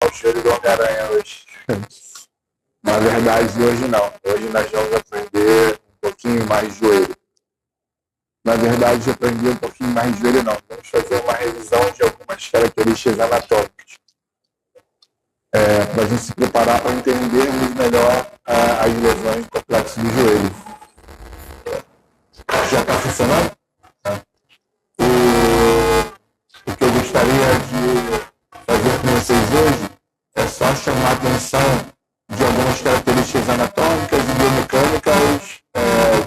o joelho do Homem-Aranha hoje. Na verdade, hoje não. Hoje nós vamos aprender um pouquinho mais de joelho. Na verdade, aprender um pouquinho mais de joelho não. Vamos fazer uma revisão de algumas características anatômicas. Para a gente se preparar para entendermos melhor as lesões do complexo do joelho. Já está funcionando? O que eu gostaria de fazer com vocês hoje é só chamar a atenção de algumas características anatômicas e biomecânicas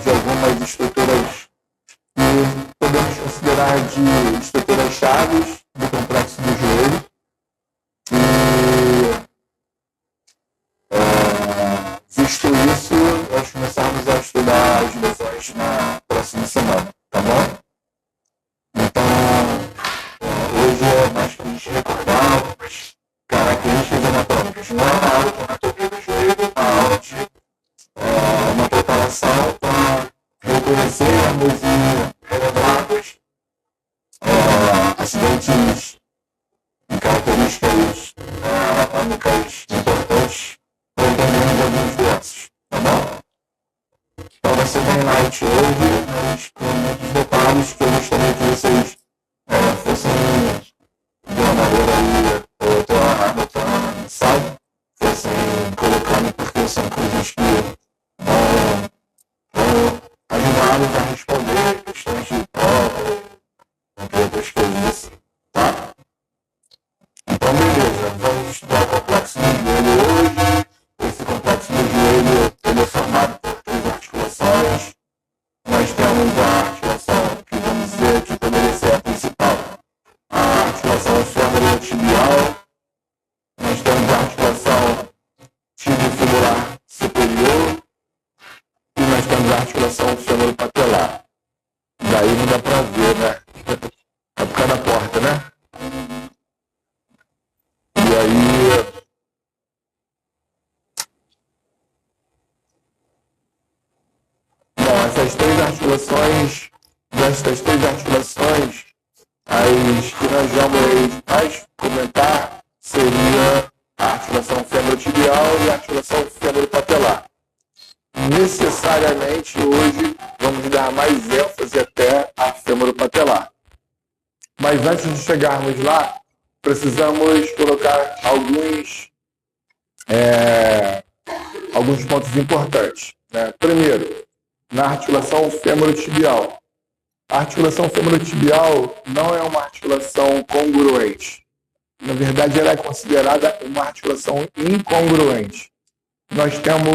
de algumas estruturas que podemos considerar de estruturas chaves do complexo do joelho. Visto isso, nós começamos a estudar as lesões na próxima semana, tá bom? Então, hoje é mais para a gente recordar algumas características anatômicas. Não é uma aula de anatomia do joelho, é uma aula de uma preparação para reconhecermos e relembrarmos acidentes e características anatômicas importantes para entendermos alguns doenças, tá bom? Então vai ser bem light hoje, mas com muitos detalhes que eu gostaria que vocês fossem de uma maneira aí ou outra anotando, sabe? Fossem colocando, porque são coisas que vão ajudá-los a responder questões de prova, entre outras coisas assim, tá? Então beleza, vamos estudar o complexo do joelho hoje. Esse complexo do joelho ele é formado por 3 articulações. Nós temos a articulação que vamos dizer que poderia ser a principal, a articulação femorotibial. Nós temos a articulação tibiofibular superior e nós temos a articulação femoropatelar. Daí não dá para ver, né? É por causa da porta, né? E aí essas três articulações, as que nós vamos mais comentar seria a articulação femorotibial e a articulação femoropatelar. Necessariamente hoje vamos dar mais ênfase até à femoropatelar. Mas antes de chegarmos lá, precisamos colocar alguns pontos importantes, né? Primeiro, na articulação femorotibial. A articulação femorotibial não é uma articulação congruente. Na verdade, ela é considerada uma articulação incongruente. Nós temos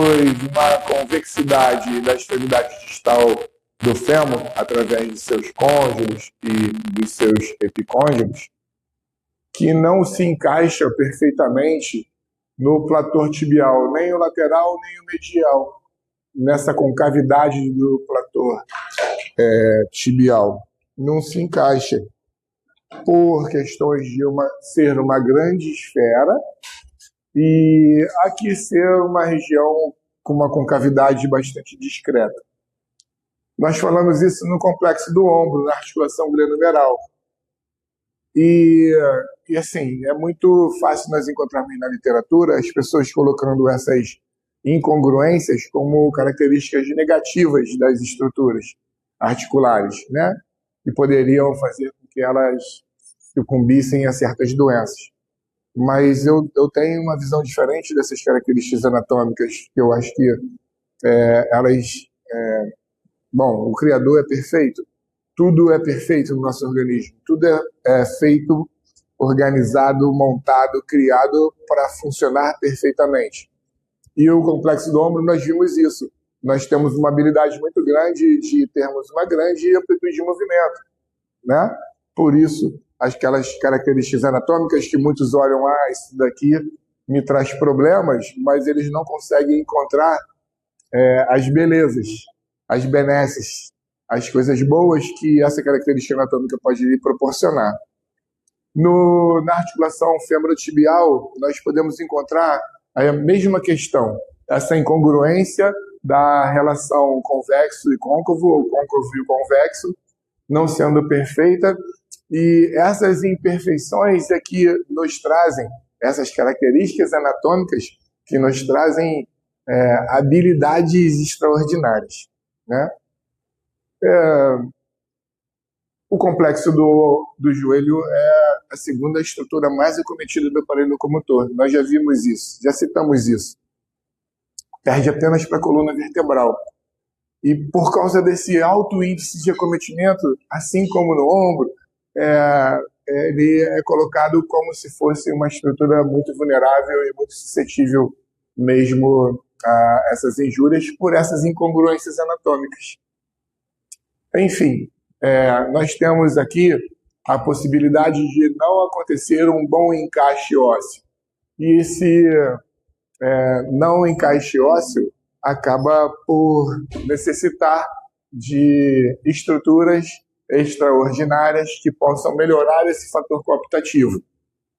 uma convexidade da extremidade distal do fêmur, através de seus cônjulos e dos seus epicônjulos, que não se encaixa perfeitamente no platô tibial, nem o lateral, nem o medial, nessa concavidade do platô tibial. Não se encaixa por questões de ser uma grande esfera e aqui ser uma região com uma concavidade bastante discreta. Nós falamos isso no complexo do ombro, na articulação glenohumeral. E assim, é muito fácil nós encontrarmos na literatura as pessoas colocando essas incongruências como características negativas das estruturas articulares, né? E poderiam fazer com que elas sucumbissem a certas doenças. Mas eu tenho uma visão diferente dessas características anatômicas, que eu acho que o Criador é perfeito. Tudo é perfeito no nosso organismo. Tudo é feito, organizado, montado, criado para funcionar perfeitamente. E o complexo do ombro, nós vimos isso. Nós temos uma habilidade muito grande de termos uma grande amplitude de movimento, né? Por isso, aquelas características anatômicas que muitos olham, isso daqui me traz problemas, mas eles não conseguem encontrar as belezas, as benesses, as coisas boas que essa característica anatômica pode lhe proporcionar. Na articulação femorotibial, nós podemos encontrar a mesma questão, essa incongruência da relação convexo e côncavo, ou côncavo e convexo, não sendo perfeita, e essas imperfeições é que nos trazem essas características anatômicas que nos trazem habilidades extraordinárias, né? O complexo do joelho é a segunda estrutura mais acometida do aparelho locomotor. Nós já vimos isso, já citamos isso. Perde apenas para a coluna vertebral. E por causa desse alto índice de acometimento, assim como no ombro, ele é colocado como se fosse uma estrutura muito vulnerável e muito suscetível mesmo a essas injúrias por essas incongruências anatômicas. Enfim, nós temos aqui a possibilidade de não acontecer um bom encaixe ósseo. E esse não encaixe ósseo acaba por necessitar de estruturas extraordinárias que possam melhorar esse fator cooptativo,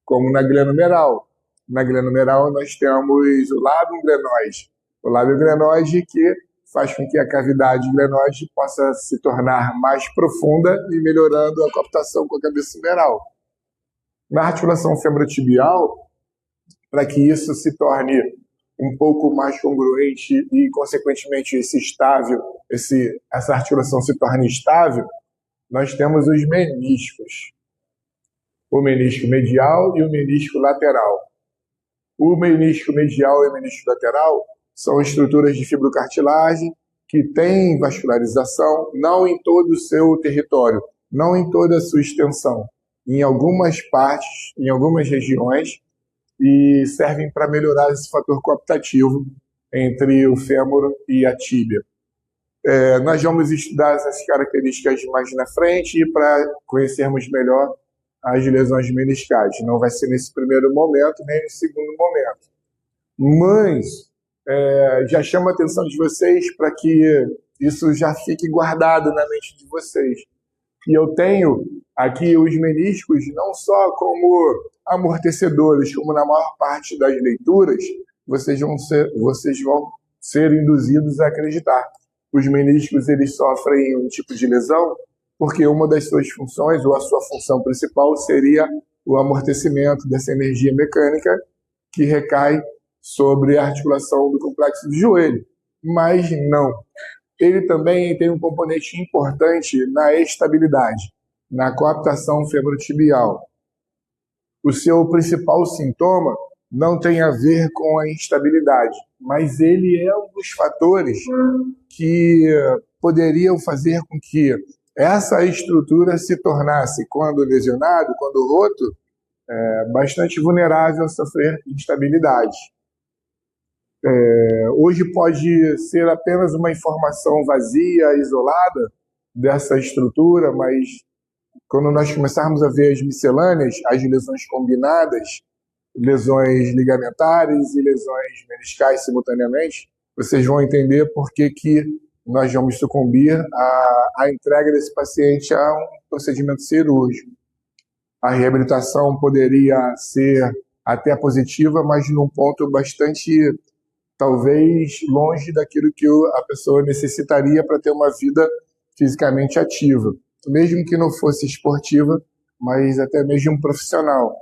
como na glenomeral. Na glenomeral nós temos o lábio glenoide. O lábio glenoide que faz com que a cavidade glenoide possa se tornar mais profunda e melhorando a cooptação com a cabeça humeral. Na articulação femorotibial, para que isso se torne um pouco mais congruente e, consequentemente, essa articulação se torne estável, nós temos os meniscos. O menisco medial e o menisco lateral. O menisco medial e o menisco lateral são estruturas de fibrocartilagem que têm vascularização, não em todo o seu território, não em toda a sua extensão, em algumas partes, em algumas regiões, e servem para melhorar esse fator cooptativo entre o fêmur e a tíbia. Nós vamos estudar essas características mais na frente para conhecermos melhor as lesões meniscais. Não vai ser nesse primeiro momento, nem no segundo momento. Mas já chamo a atenção de vocês para que isso já fique guardado na mente de vocês. E eu tenho aqui os meniscos não só como amortecedores, como na maior parte das leituras, vocês vão ser induzidos a acreditar. Os meniscos eles sofrem um tipo de lesão porque uma das suas funções, ou a sua função principal, seria o amortecimento dessa energia mecânica que recai sobre a articulação do complexo do joelho. Mas não. Ele também tem um componente importante na estabilidade, na coaptação femorotibial. O seu principal sintoma não tem a ver com a instabilidade, mas ele é um dos fatores que poderiam fazer com que essa estrutura se tornasse, quando lesionado, quando roto, bastante vulnerável a sofrer instabilidade. Hoje pode ser apenas uma informação vazia, isolada dessa estrutura, mas quando nós começarmos a ver as miscelâneas, as lesões combinadas, lesões ligamentares e lesões meniscais simultaneamente, vocês vão entender por que nós vamos sucumbir à entrega desse paciente a um procedimento cirúrgico. A reabilitação poderia ser até positiva, mas num ponto bastante, talvez, longe daquilo que a pessoa necessitaria para ter uma vida fisicamente ativa. Mesmo que não fosse esportiva, mas até mesmo profissional.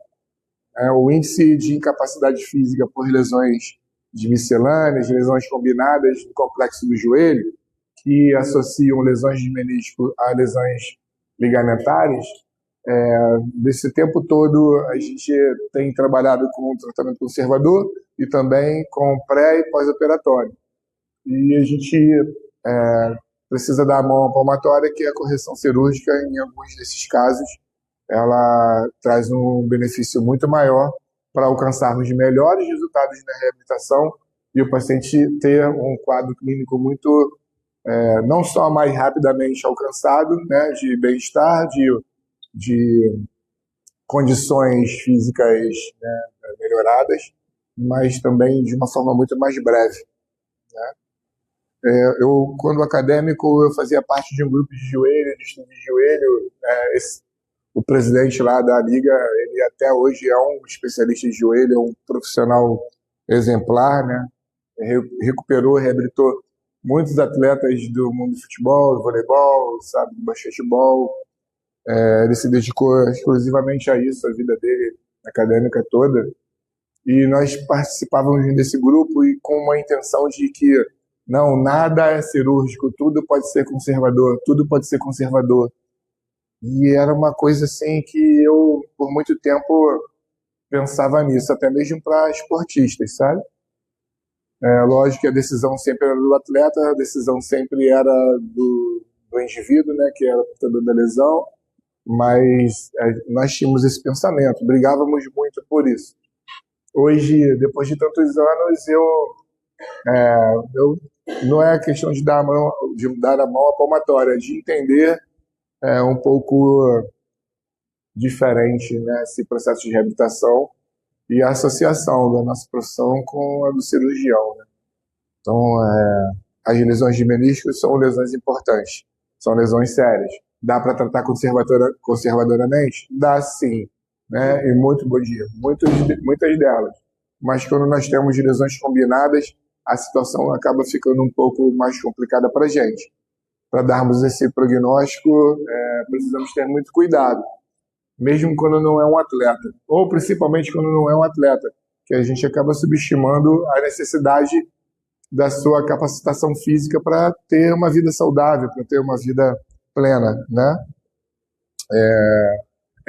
O índice de incapacidade física por lesões de miscelâneas, lesões combinadas no complexo do joelho, que associam lesões de menisco a lesões ligamentares, desse tempo todo a gente tem trabalhado com um tratamento conservador e também com pré- e pós-operatório. E a gente precisa dar a mão à palmatória, que é a correção cirúrgica, em alguns desses casos, ela traz um benefício muito maior para alcançarmos melhores resultados na reabilitação e o paciente ter um quadro clínico muito, não só mais rapidamente alcançado, né, de bem-estar, de condições físicas, né, melhoradas, mas também de uma forma muito mais breve, né? Eu, quando acadêmico, eu fazia parte de um grupo de joelho, de estudo de joelho. O presidente lá da liga, ele até hoje é um especialista de joelho, é um profissional exemplar, né? Recuperou, reabilitou muitos atletas do mundo do futebol, do voleibol, sabe, do basquetebol. Ele se dedicou exclusivamente a isso, a vida dele acadêmica toda. E nós participávamos desse grupo e com uma intenção de que não, nada é cirúrgico, tudo pode ser conservador, tudo pode ser conservador. E era uma coisa assim que eu, por muito tempo, pensava nisso, até mesmo para esportistas, sabe? Lógico que a decisão sempre era do atleta, a decisão sempre era do indivíduo, né, que era portador da lesão, mas nós tínhamos esse pensamento, brigávamos muito por isso. Hoje, depois de tantos anos, eu não é questão de dar a mão à palmatória, é de entender um pouco diferente, né, esse processo de reabilitação e a associação da nossa profissão com a do cirurgião, né? Então, as lesões de meniscos são lesões importantes, são lesões sérias. Dá para tratar conservadoramente? Dá sim, né? E muito bom dia, muitas delas. Mas quando nós temos lesões combinadas, a situação acaba ficando um pouco mais complicada para a gente. Para darmos esse prognóstico, precisamos ter muito cuidado, mesmo quando não é um atleta, ou principalmente quando não é um atleta, que a gente acaba subestimando a necessidade da sua capacitação física para ter uma vida saudável, para ter uma vida plena, né?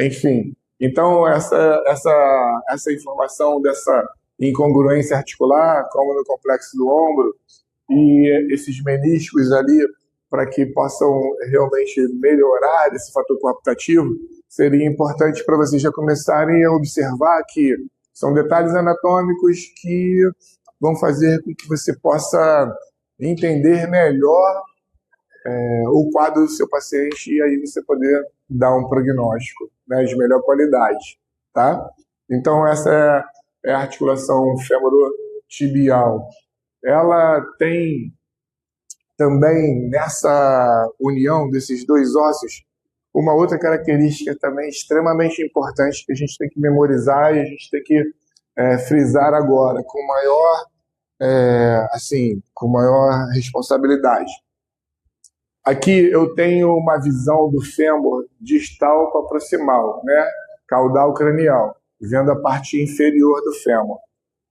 Enfim, então essa informação dessa incongruência articular, como no complexo do ombro, e esses meniscos ali, para que possam realmente melhorar esse fator coaptativo, seria importante para vocês já começarem a observar que são detalhes anatômicos que vão fazer com que você possa entender melhor o quadro do seu paciente e aí você poder dar um prognóstico, né, de melhor qualidade, tá? Então, essa é a articulação femorotibial. Ela tem também, nessa união desses dois ossos, uma outra característica também extremamente importante que a gente tem que memorizar e a gente tem que frisar agora, com maior responsabilidade. Aqui eu tenho uma visão do fêmur distal para proximal, né? Caudal cranial, vendo a parte inferior do fêmur.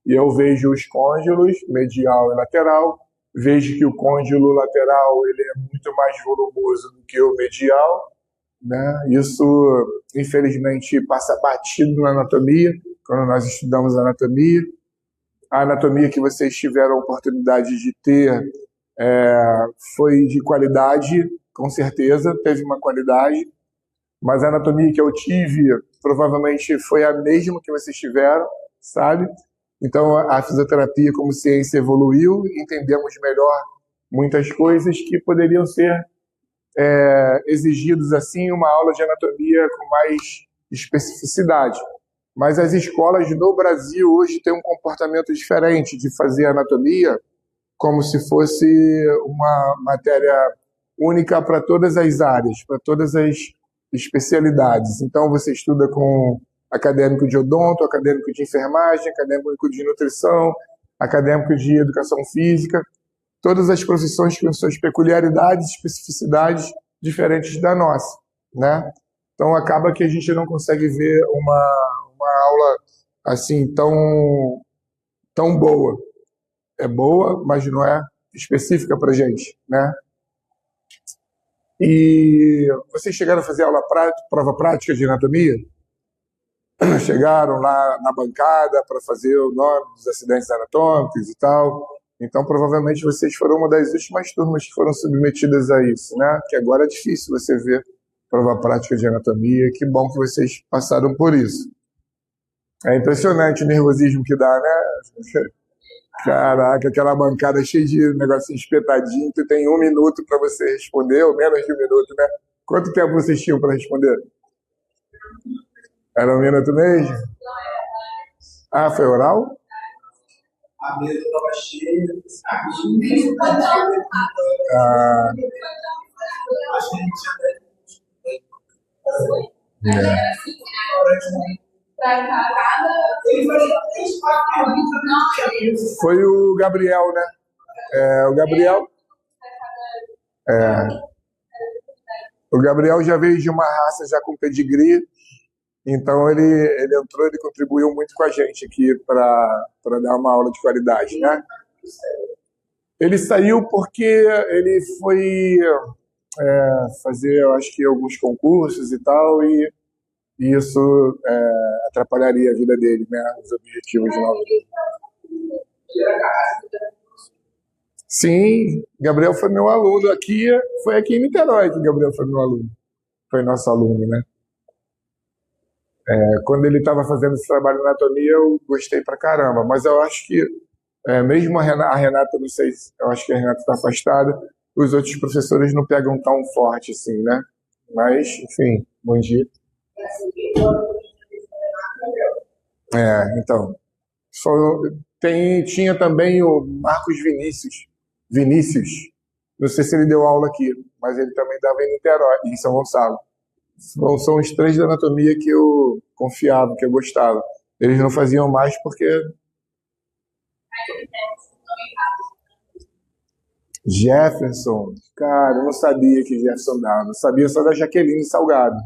E eu vejo os côndilos, medial e lateral, vejo que o côndilo lateral ele é muito mais volumoso do que o medial, né? Isso, infelizmente, passa batido na anatomia, quando nós estudamos anatomia. A anatomia que vocês tiveram a oportunidade de ter foi de qualidade, com certeza, teve uma qualidade, mas a anatomia que eu tive provavelmente foi a mesma que vocês tiveram, sabe? Então, a fisioterapia como ciência evoluiu, entendemos melhor muitas coisas que poderiam ser exigidos assim uma aula de anatomia com mais especificidade. Mas as escolas no Brasil hoje têm um comportamento diferente de fazer anatomia como se fosse uma matéria única para todas as áreas, para todas as especialidades. Então, você estuda com acadêmico de odonto, acadêmico de enfermagem, acadêmico de nutrição, acadêmico de educação física, todas as profissões com suas peculiaridades e especificidades diferentes da nossa, né? Então, acaba que a gente não consegue ver uma aula assim tão boa. É boa, mas não é específica para a gente, né? E vocês chegaram a fazer prova prática de anatomia? Chegaram lá na bancada para fazer o nome dos acidentes anatômicos e tal. Então, provavelmente, vocês foram uma das últimas turmas que foram submetidas a isso, né? Que agora é difícil você ver prova prática de anatomia. Que bom que vocês passaram por isso. É impressionante o nervosismo que dá, né? Caraca, aquela bancada cheia de negocinho espetadinho, tu tem 1 minuto para você responder, ou menos de 1 minuto, né? Quanto tempo vocês tinham para responder? Era 1 minuto mesmo? Ah, foi oral? A mesa estava cheia. Ah, foi o Gabriel, né? O Gabriel já veio de uma raça já com pedigree, Então ele entrou, ele contribuiu muito com a gente aqui para dar uma aula de qualidade, né? Ele saiu porque ele foi fazer, eu acho que alguns concursos e tal, e isso atrapalharia a vida dele, né? Os objetivos novos dele. Sim, Gabriel foi meu aluno aqui, foi aqui em Niterói que Gabriel foi meu aluno, foi nosso aluno, né? Quando ele estava fazendo esse trabalho de anatomia, eu gostei pra caramba, mas eu acho que, mesmo a Renata, não sei, eu acho que a Renata está afastada, os outros professores não pegam tão forte assim, né? Mas, enfim, bom dia. Então, tinha também o Marcos Vinícius, não sei se ele deu aula aqui, mas ele também estava em Niterói, em São Gonçalo. São os três da anatomia que eu confiava, que eu gostava. Eles não faziam mais porque... Jefferson, cara, eu não sabia que Jefferson dava. Eu sabia só da Jaqueline Salgado,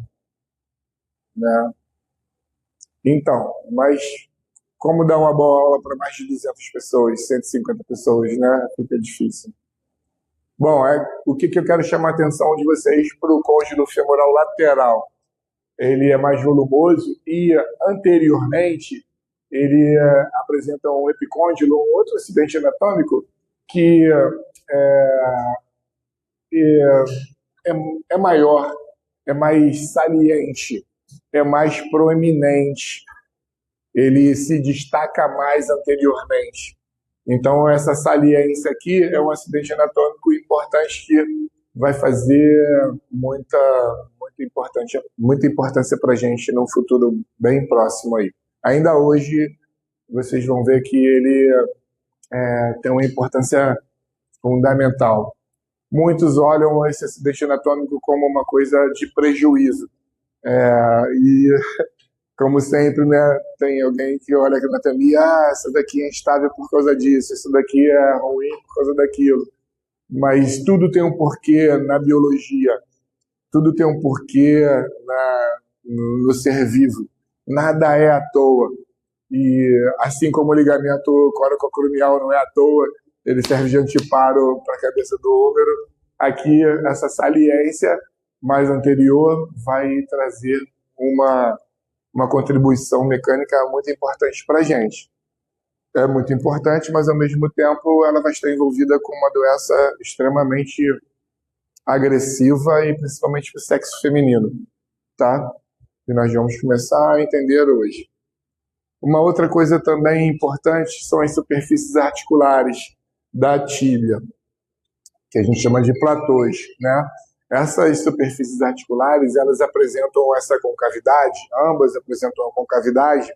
né? Então, mas como dar uma boa aula para mais de 200 pessoas, 150 pessoas, né? Fica difícil. Bom, o que eu quero chamar a atenção de vocês para o côndilo femoral lateral. Ele é mais volumoso e, anteriormente, ele apresenta um epicôndilo, um outro acidente anatômico, que é maior, é mais saliente, é mais proeminente, ele se destaca mais anteriormente. Então, essa saliência aqui é um acidente anatômico importante que vai fazer muita importância para a gente num futuro bem próximo aí. Ainda hoje, vocês vão ver que ele tem uma importância fundamental. Muitos olham esse acidente anatômico como uma coisa de prejuízo. E, como sempre, né, tem alguém que olha a anatomia, essa daqui é instável por causa disso, isso daqui é ruim por causa daquilo. Mas tudo tem um porquê na biologia, tudo tem um porquê no ser vivo. Nada é à toa. E assim como o ligamento coracoacromial não é à toa, ele serve de anteparo para a cabeça do húmero, aqui essa saliência mais anterior vai trazer uma contribuição mecânica muito importante para a gente. É muito importante, mas ao mesmo tempo ela vai estar envolvida com uma doença extremamente agressiva e principalmente para o sexo feminino, tá? E nós vamos começar a entender hoje. Uma outra coisa também importante são as superfícies articulares da tíbia, que a gente chama de platôs, né? Essas superfícies articulares, elas apresentam essa concavidade, ambas apresentam a concavidade,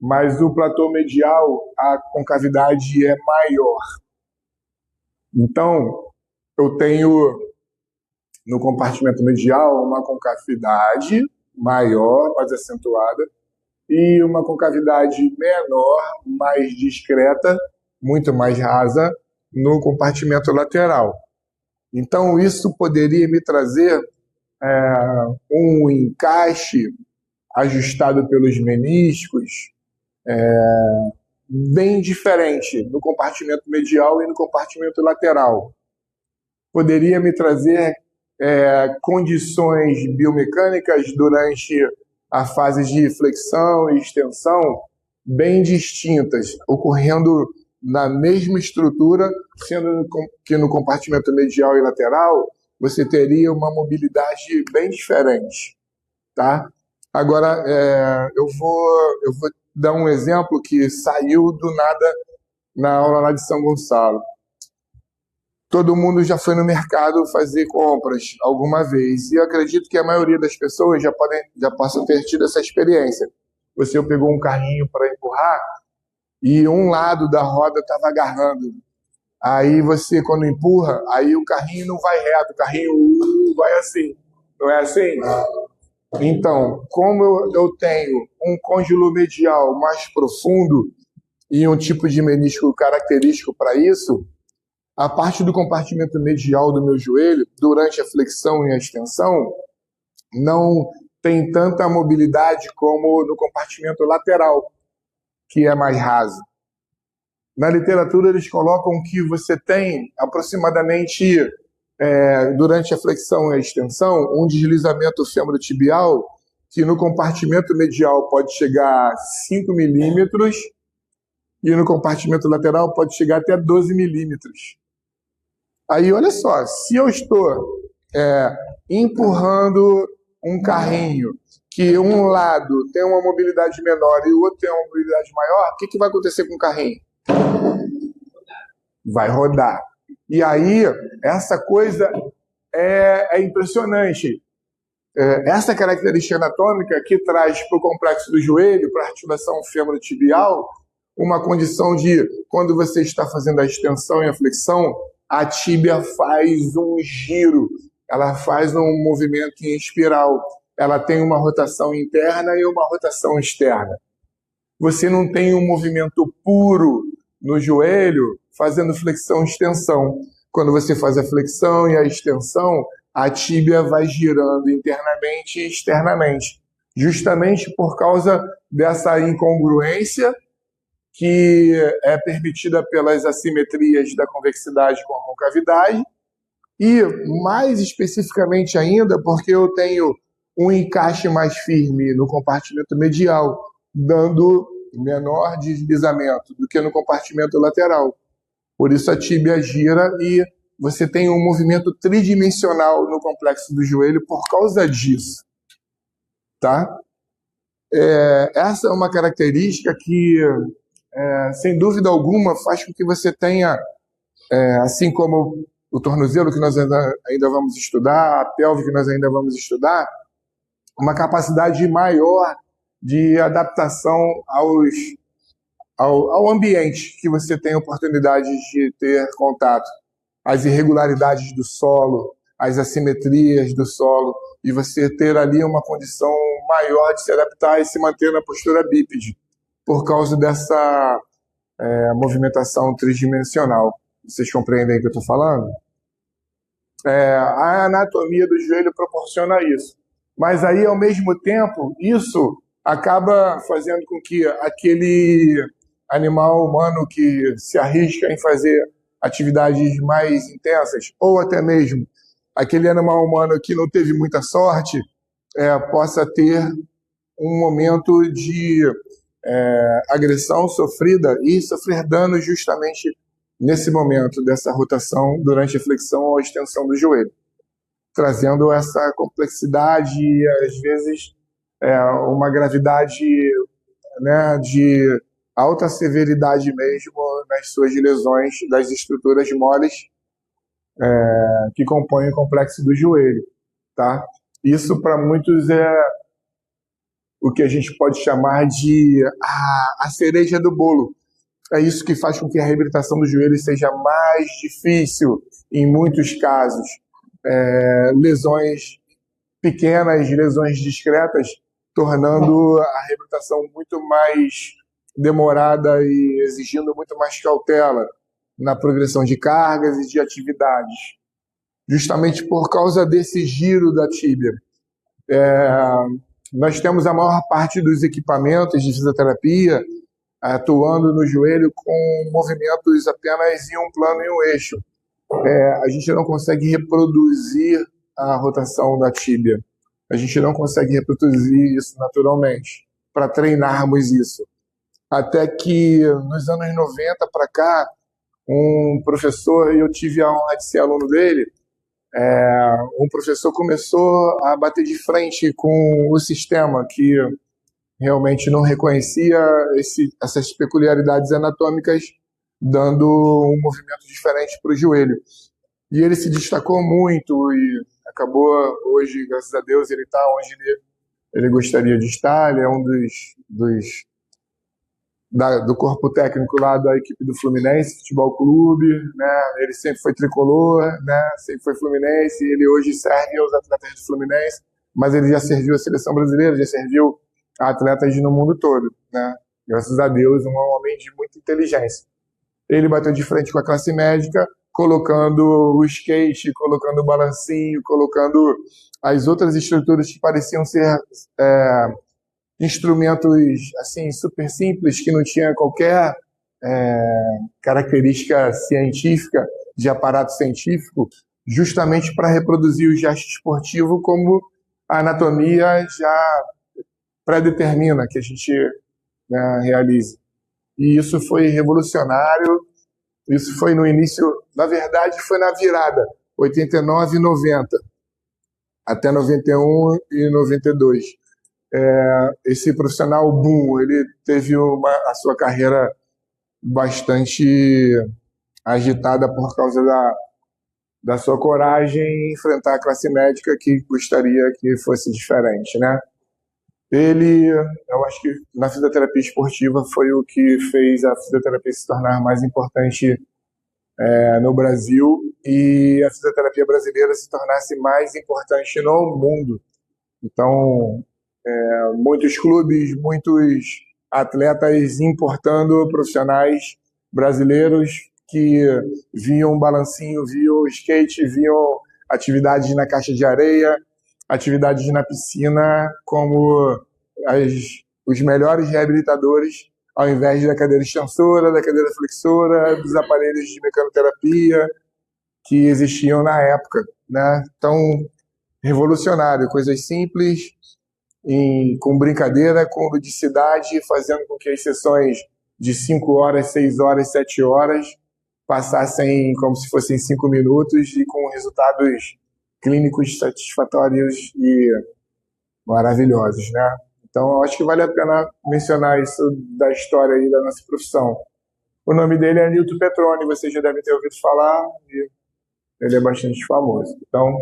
mas o platô medial, a concavidade é maior. Então, eu tenho no compartimento medial uma concavidade maior, mais acentuada, e uma concavidade menor, mais discreta, muito mais rasa, no compartimento lateral. Então, isso poderia me trazer um encaixe ajustado pelos meniscos, bem diferente no compartimento medial e no compartimento lateral. Poderia me trazer condições biomecânicas durante a fase de flexão e extensão bem distintas, ocorrendo na mesma estrutura, sendo que no compartimento medial e lateral você teria uma mobilidade bem diferente, tá? Agora, eu vou dar um exemplo que saiu do nada na aula lá de São Gonçalo. Todo mundo já foi no mercado fazer compras alguma vez, e eu acredito que a maioria das pessoas já possam ter tido essa experiência. Você pegou um carrinho para empurrar e um lado da roda estava agarrando. Aí você, quando empurra, aí o carrinho não vai reto, o carrinho vai assim. Não é assim? Então, como eu tenho um côndilo medial mais profundo e um tipo de menisco característico para isso, a parte do compartimento medial do meu joelho, durante a flexão e a extensão, não tem tanta mobilidade como no compartimento lateral, que é mais raso. Na literatura, eles colocam que você tem aproximadamente, durante a flexão e a extensão, um deslizamento femorotibial que no compartimento medial pode chegar a 5 milímetros e no compartimento lateral pode chegar até 12 milímetros. Aí, olha só, se eu estou empurrando um carrinho que um lado tem uma mobilidade menor e o outro tem uma mobilidade maior, o que vai acontecer com o carrinho? Vai rodar. E aí, essa coisa é impressionante. Essa característica anatômica que traz para o complexo do joelho, para a articulação femorotibial, uma condição de, quando você está fazendo a extensão e a flexão, a tíbia faz um giro, ela faz um movimento em espiral, ela tem uma rotação interna e uma rotação externa. Você não tem um movimento puro no joelho fazendo flexão e extensão. Quando você faz a flexão e a extensão, a tíbia vai girando internamente e externamente, justamente por causa dessa incongruência que é permitida pelas assimetrias da convexidade com a concavidade, e mais especificamente ainda porque eu tenho um encaixe mais firme no compartimento medial, dando menor deslizamento do que no compartimento lateral. Por isso a tíbia gira e você tem um movimento tridimensional no complexo do joelho por causa disso. Tá? Essa é uma característica que, sem dúvida alguma, faz com que você tenha, assim como o tornozelo que nós ainda vamos estudar, a pelve que nós ainda vamos estudar, uma capacidade maior de adaptação ao ambiente que você tem oportunidade de ter contato, as irregularidades do solo, as assimetrias do solo, e você ter ali uma condição maior de se adaptar e se manter na postura bípede, por causa dessa movimentação tridimensional. Vocês compreendem o que eu estou falando? A anatomia do joelho proporciona isso. Mas aí, ao mesmo tempo, isso acaba fazendo com que aquele animal humano que se arrisca em fazer atividades mais intensas, ou até mesmo aquele animal humano que não teve muita sorte, possa ter um momento de agressão sofrida e sofrer dano justamente nesse momento dessa rotação durante a flexão ou a extensão do joelho, trazendo essa complexidade e, às vezes, uma gravidade, né, de alta severidade mesmo nas suas lesões das estruturas moles que compõem o complexo do joelho. Tá? Isso, para muitos, é o que a gente pode chamar de a cereja do bolo. É isso que faz com que a reabilitação do joelho seja mais difícil em muitos casos. Lesões pequenas, lesões discretas, tornando a reabilitação muito mais demorada e exigindo muito mais cautela na progressão de cargas e de atividades, justamente por causa desse giro da tíbia. Nós temos a maior parte dos equipamentos de fisioterapia atuando no joelho com movimentos apenas em um plano e um eixo. A gente não consegue reproduzir a rotação da tíbia. A gente não consegue reproduzir isso naturalmente, para treinarmos isso. Até que, nos anos 90 para cá, um professor, e eu tive a honra de ser aluno dele, um professor começou a bater de frente com o sistema que realmente não reconhecia essas peculiaridades anatômicas, dando um movimento diferente para o joelho. E ele se destacou muito e acabou hoje, graças a Deus, ele está onde ele gostaria de estar. Ele é um do corpo técnico lá da equipe do Fluminense Futebol Clube, né? Ele sempre foi tricolor, né? Sempre foi fluminense, ele hoje serve aos atletas do Fluminense, mas ele já serviu a seleção brasileira, já serviu a atletas no mundo todo, né? Graças a Deus, um homem de muita inteligência. Ele bateu de frente com a classe médica colocando o skate, colocando o balancinho, colocando as outras estruturas que pareciam ser instrumentos assim super simples, que não tinha qualquer característica científica, de aparato científico, justamente para reproduzir o gesto esportivo como a anatomia já pré-determina que a gente, né, realize. E isso foi revolucionário. Isso foi no início, na verdade, foi na virada, 89 e 90, até 91 e 92. Esse profissional boom, ele teve a sua carreira bastante agitada por causa da sua coragem em enfrentar a classe médica que gostaria que fosse diferente, né? Eu acho que na fisioterapia esportiva foi o que fez a fisioterapia se tornar mais importante no Brasil e a fisioterapia brasileira se tornasse mais importante no mundo. Então, muitos clubes, muitos atletas importando profissionais brasileiros que viam balancinho, viam skate, viam atividades na caixa de areia, atividades na piscina como os melhores reabilitadores, ao invés da cadeira extensora, da cadeira flexora, dos aparelhos de mecanoterapia que existiam na época, né? Então, revolucionário, coisas simples, com brincadeira, com ludicidade, fazendo com que as sessões de 5 horas, 6 horas, 7 horas passassem como se fossem 5 minutos e com resultados clínicos satisfatórios e maravilhosos, né? Então, eu acho que vale a pena mencionar isso da história aí da nossa profissão. O nome dele é Nilton Petroni, vocês já devem ter ouvido falar, e ele é bastante famoso. Então,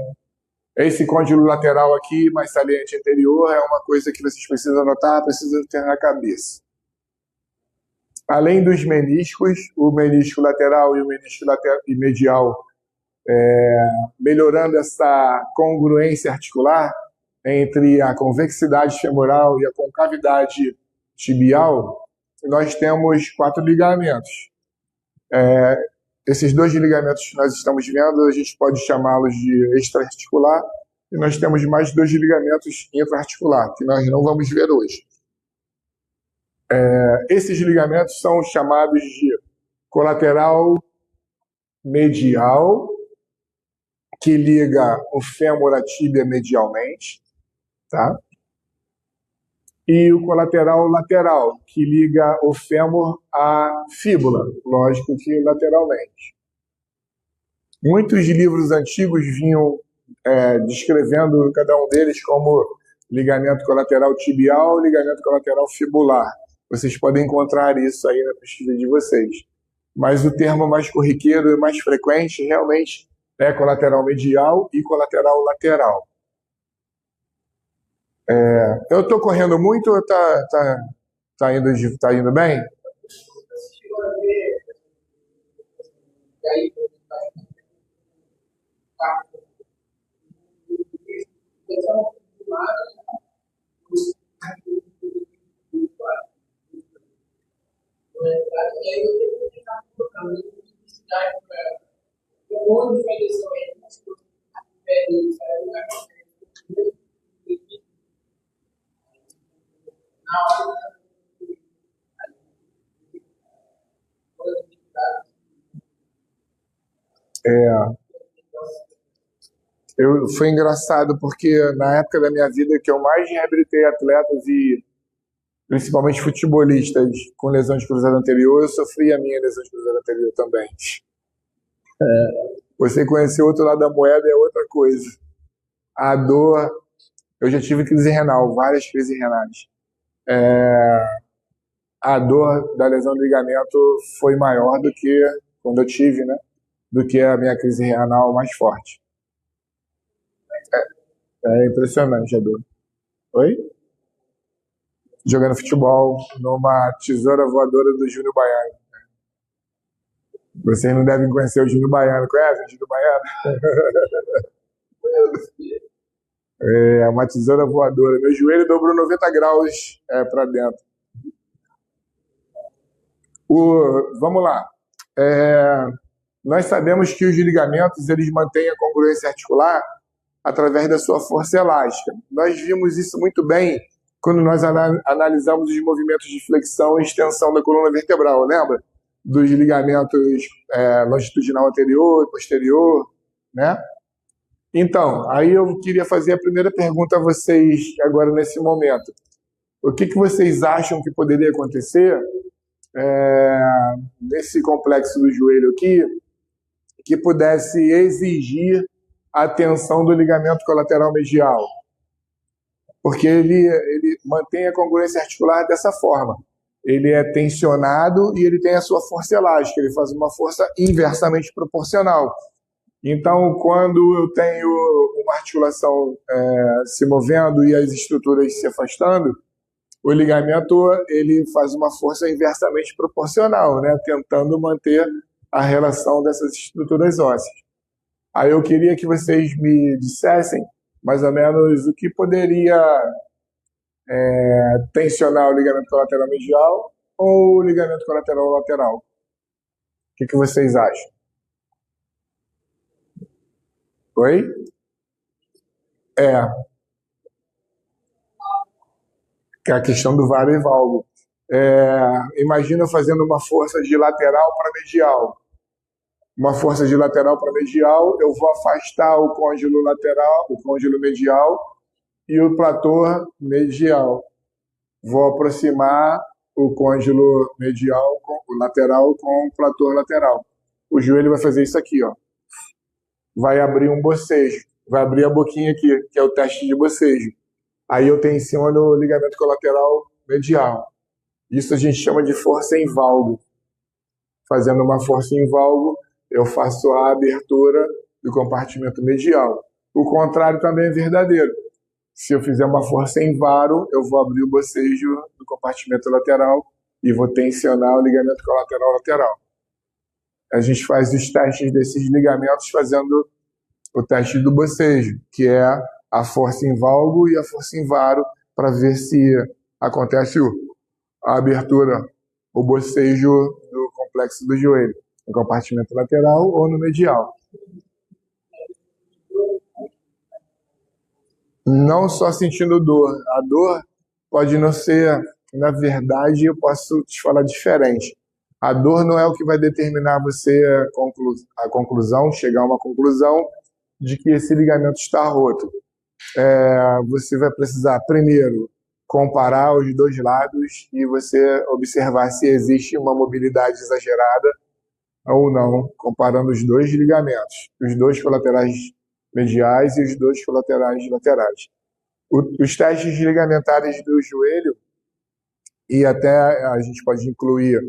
esse côndilo lateral aqui, mais saliente anterior, é uma coisa que vocês precisam anotar, precisam ter na cabeça. Além dos meniscos, o menisco lateral e o menisco medial, melhorando essa congruência articular entre a convexidade femoral e a concavidade tibial, nós temos 4 ligamentos. Esses 2 ligamentos que nós estamos vendo, a gente pode chamá-los de extraarticular, e nós temos mais 2 ligamentos intraarticular, que nós não vamos ver hoje. Esses ligamentos são chamados de colateral medial, que liga o fêmur à tíbia medialmente, tá? E o colateral lateral, que liga o fêmur à fíbula, lógico que lateralmente. Muitos livros antigos vinham descrevendo cada um deles como ligamento colateral tibial, ligamento colateral fibular. Vocês podem encontrar isso aí na pesquisa de vocês. Mas o termo mais corriqueiro e mais frequente realmente é colateral medial e colateral lateral. Eu estou correndo muito ou tá indo bem? Foi engraçado porque na época da minha vida que eu mais reabilitei atletas e principalmente futebolistas com lesão de cruzado anterior, eu sofri a minha lesão de cruzado anterior também. Você conhecer o outro lado da moeda é outra coisa. A dor, eu já tive crise renal, várias crises renais. A dor da lesão do ligamento foi maior do que quando eu tive, né? Do que a minha crise renal mais forte. É impressionante a dor. Oi? Jogando futebol numa tesoura voadora do Júnior Baiano. Vocês não devem conhecer o Júnior Baiano. Conhece o Júnior Baiano? É uma tesoura voadora. Meu joelho dobrou 90 graus para dentro. Vamos lá. Nós sabemos que os ligamentos eles mantêm a congruência articular através da sua força elástica. Nós vimos isso muito bem quando nós analisamos os movimentos de flexão e extensão da coluna vertebral, lembra? Dos ligamentos longitudinal anterior e posterior, né? Então, aí eu queria fazer a primeira pergunta a vocês agora nesse momento. O que vocês acham que poderia acontecer nesse complexo do joelho aqui que pudesse exigir a tensão do ligamento colateral medial? Porque ele mantém a congruência articular dessa forma. Ele é tensionado e ele tem a sua força elástica, ele faz uma força inversamente proporcional. Então, quando eu tenho uma articulação se movendo e as estruturas se afastando, o ligamento ele faz uma força inversamente proporcional, né? Tentando manter a relação dessas estruturas ósseas. Aí eu queria que vocês me dissessem mais ou menos o que poderia tensionar o ligamento colateral medial ou o ligamento colateral lateral. O que vocês acham? Oi? Que é a questão do varo e valgo. Imagina eu fazendo uma força de lateral para medial. Uma força de lateral para medial, eu vou afastar o côndilo lateral, o côndilo medial e o platô medial. Vou aproximar o côndilo medial, o lateral com o platô lateral. O joelho vai fazer isso aqui, ó. Vai abrir um bocejo, vai abrir a boquinha aqui, que é o teste de bocejo. Aí eu tensiono o ligamento colateral medial. Isso a gente chama de força em valgo. Fazendo uma força em valgo, eu faço a abertura do compartimento medial. O contrário também é verdadeiro. Se eu fizer uma força em varo, eu vou abrir o bocejo do compartimento lateral e vou tensionar o ligamento colateral lateral. A gente faz os testes desses ligamentos fazendo o teste do bocejo, que é a força em valgo e a força em varo, para ver se acontece a abertura, o bocejo do complexo do joelho, no compartimento lateral ou no medial. Não só sentindo dor. A dor pode não ser, na verdade, eu posso te falar diferente. A dor não é o que vai determinar você a conclusão, chegar a uma conclusão de que esse ligamento está roto. Você vai precisar, primeiro, comparar os dois lados e você observar se existe uma mobilidade exagerada ou não, comparando os dois ligamentos, os dois colaterais mediais e os dois colaterais laterais. Os testes ligamentares do joelho, e até a gente pode incluir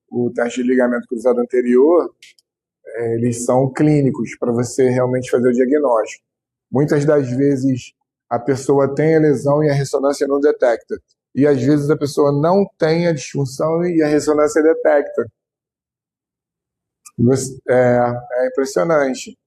o teste de ligamento cruzado anterior, eles são clínicos para você realmente fazer o diagnóstico. Muitas das vezes a pessoa tem a lesão e a ressonância não detecta. E às vezes a pessoa não tem a disfunção e a ressonância detecta. É impressionante.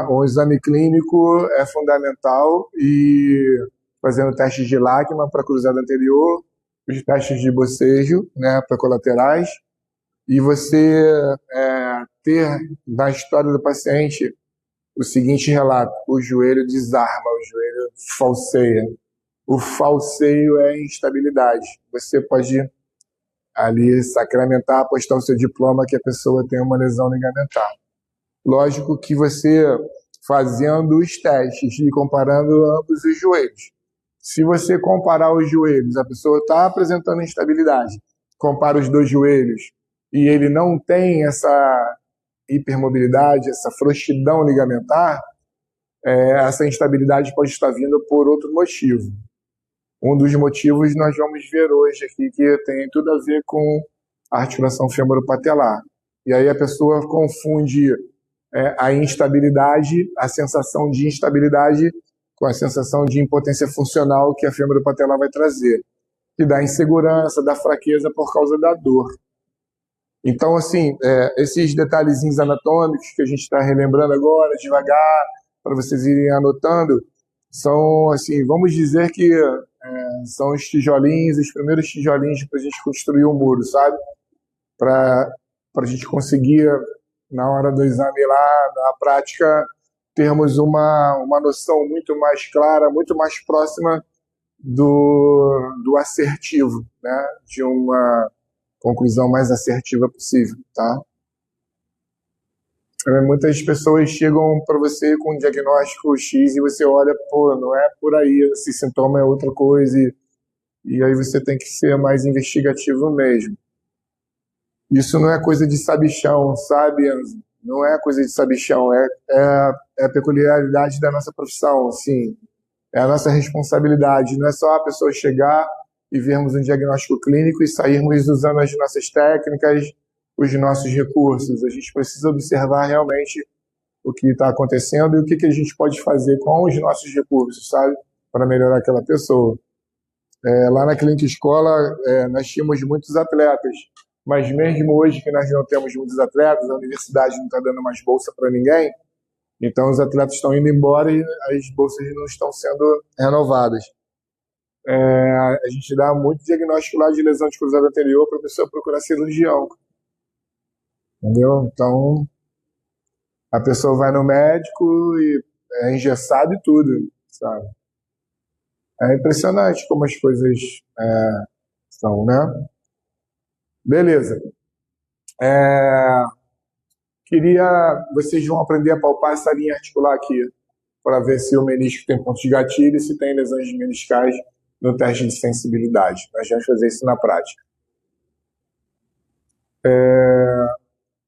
O exame clínico é fundamental e fazendo testes de lágrima para cruzado anterior, os testes de bocejo, né, para colaterais, e você ter na história do paciente o seguinte relato: o joelho desarma, o joelho falseia. O falseio é instabilidade. Você pode ali sacramentar, apostar o seu diploma que a pessoa tem uma lesão ligamentar. Lógico que você, fazendo os testes e comparando ambos os joelhos, se você comparar os joelhos, a pessoa está apresentando instabilidade, compara os dois joelhos e ele não tem essa hipermobilidade, essa frouxidão ligamentar, essa instabilidade pode estar vindo por outro motivo. Um dos motivos nós vamos ver hoje aqui, que tem tudo a ver com a articulação femoropatelar. E aí a pessoa confunde a instabilidade, a sensação de instabilidade com a sensação de impotência funcional que a femoropatelar vai trazer, que dá insegurança, dá fraqueza por causa da dor. Então, assim, esses detalhezinhos anatômicos que a gente está relembrando agora, devagar, para vocês irem anotando, são, assim, vamos dizer que são os tijolinhos, os primeiros tijolinhos para a gente construir um muro, sabe? Para para a gente conseguir, na hora do exame lá, na prática, termos uma noção muito mais clara, muito mais próxima do assertivo, né? De uma conclusão mais assertiva possível, tá? Muitas pessoas chegam para você com um diagnóstico X e você olha, pô, não é por aí, esse sintoma é outra coisa, e aí você tem que ser mais investigativo mesmo. Isso não é coisa de sabichão, sabe, Enzo? Não é coisa de sabichão, é a peculiaridade da nossa profissão, assim, é a nossa responsabilidade. Não é só a pessoa chegar e vermos um diagnóstico clínico e sairmos usando as nossas técnicas, os nossos recursos. A gente precisa observar realmente o que está acontecendo e o que a gente pode fazer com os nossos recursos, sabe? Para melhorar aquela pessoa. Lá na Clínica Escola, nós tínhamos muitos atletas, mas mesmo hoje que nós não temos muitos atletas, a universidade não está dando mais bolsa para ninguém, então os atletas estão indo embora e as bolsas não estão sendo renovadas. A gente dá muito diagnóstico lá de lesão de cruzado anterior para a pessoa procurar cirurgião. Entendeu? Então, a pessoa vai no médico e é engessado e tudo, sabe? É impressionante como as coisas são, né? Beleza. Vocês vão aprender a palpar essa linha articular aqui, para ver se o menisco tem pontos de gatilho e se tem lesões meniscais no teste de sensibilidade. Nós vamos fazer isso na prática.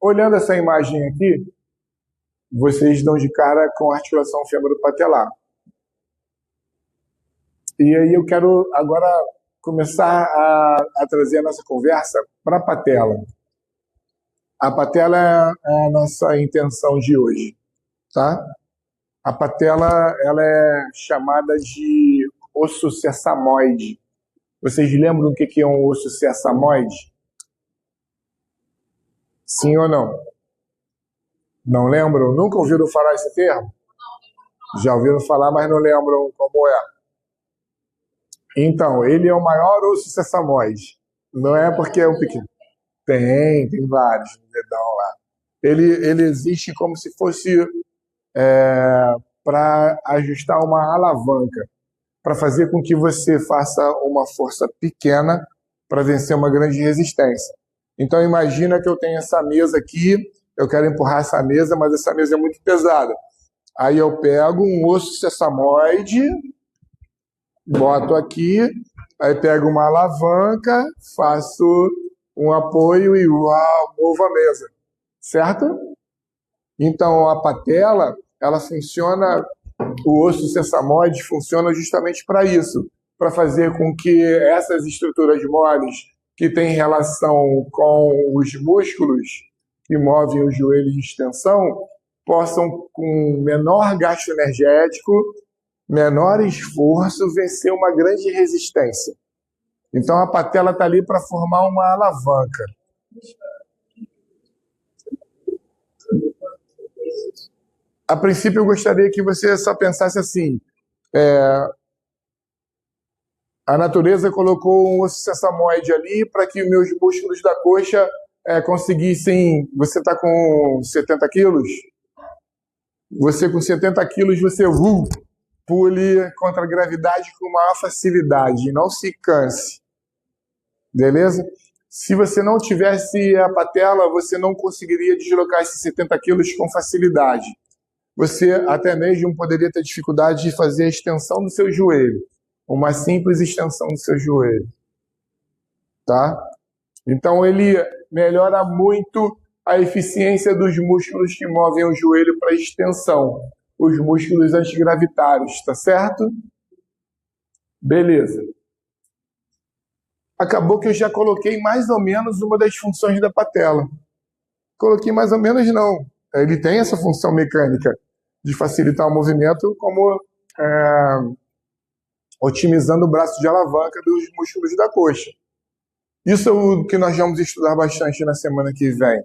Olhando essa imagem aqui, vocês dão de cara com a articulação fêmuro-patelar. E aí eu quero agora começar a trazer a nossa conversa para a patela. A patela é a nossa intenção de hoje, tá? A patela, ela é chamada de osso sessamoide. Vocês lembram o que é um osso sessamoide? Sim ou não? Não lembram? Nunca ouviram falar esse termo? Já ouviram falar, mas não lembram como é. Então, ele é o maior osso sessamoide. Não é porque é um pequeno. Tem vários no dedão lá. Ele existe como se fosse para ajustar uma alavanca, para fazer com que você faça uma força pequena para vencer uma grande resistência. Então, imagina que eu tenho essa mesa aqui, eu quero empurrar essa mesa, mas essa mesa é muito pesada. Aí eu pego um osso sessamoide, boto aqui, aí pego uma alavanca, faço um apoio e movo a mesa. Certo? Então, a patela, ela funciona, o osso sessamoide funciona justamente para isso, para fazer com que essas estruturas moles que têm relação com os músculos que movem o joelho em extensão possam, com menor gasto energético, menor esforço, vencer uma grande resistência. Então, a patela está ali para formar uma alavanca. A princípio, eu gostaria que você só pensasse assim, a natureza colocou um osso sessamoide ali para que os meus músculos da coxa conseguissem... Você está com 70 quilos? Você com 70 quilos, você pule contra a gravidade com maior facilidade, não se canse. Beleza? Se você não tivesse a patela, você não conseguiria deslocar esses 70 quilos com facilidade. Você até mesmo poderia ter dificuldade de fazer a extensão do seu joelho. Uma simples extensão do seu joelho. Tá? Então, ele melhora muito a eficiência dos músculos que movem o joelho para extensão. Os músculos antigravitários, tá certo? Beleza. Acabou que eu já coloquei mais ou menos uma das funções da patela. Coloquei mais ou menos não. Ele tem essa função mecânica de facilitar o movimento, como otimizando o braço de alavanca dos músculos da coxa. Isso é o que nós vamos estudar bastante na semana que vem.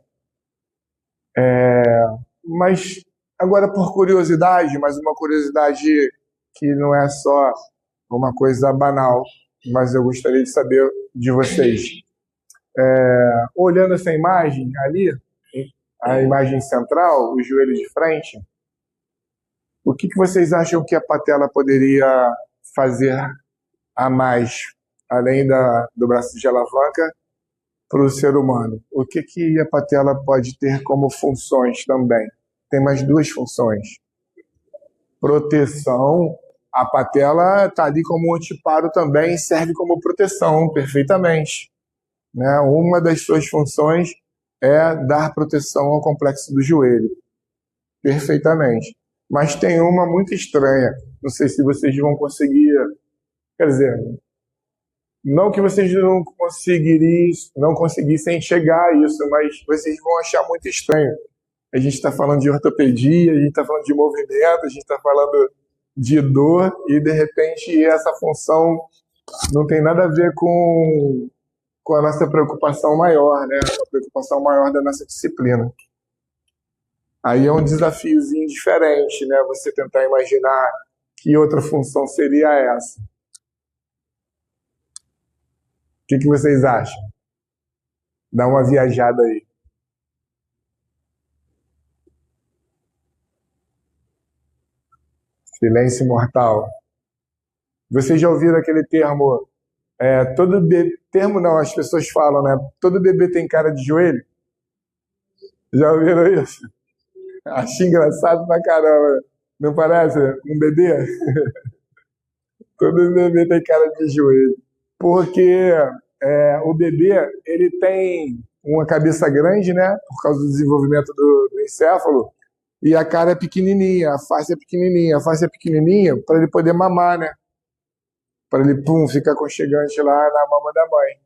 Mas agora, por curiosidade, mas uma curiosidade que não é só uma coisa banal, mas eu gostaria de saber de vocês. olhando essa imagem ali, a imagem central, o joelho de frente, o que vocês acham que a patela poderia fazer a mais, além do braço de alavanca, para o ser humano? O que a patela pode ter como funções também? Tem mais duas funções. Proteção. A patela está ali como um anteparo também, serve como proteção perfeitamente, né? Uma das suas funções é dar proteção ao complexo do joelho, perfeitamente. Mas tem uma muito estranha, não sei se vocês vão conseguir, quer dizer, não que vocês não conseguissem chegar a isso, mas vocês vão achar muito estranho. A gente está falando de ortopedia, a gente está falando de movimento, a gente está falando de dor, e de repente essa função não tem nada a ver com a nossa preocupação maior, né? A preocupação maior da nossa disciplina. Aí é um desafiozinho diferente, né? Você tentar imaginar que outra função seria essa. O que vocês acham? Dá uma viajada aí. Silêncio mortal. Vocês já ouviram aquele termo? Todo bebê, termo não, as pessoas falam, né? Todo bebê tem cara de joelho. Já ouviram isso? Acho engraçado pra caramba. Não parece um bebê? Todo bebê tem cara de joelho. Porque o bebê, ele tem uma cabeça grande, né? Por causa do desenvolvimento do encéfalo. E a cara é pequenininha, a face é pequenininha. A face é pequenininha para ele poder mamar, né? Para ele, ficar aconchegante lá na mama da mãe.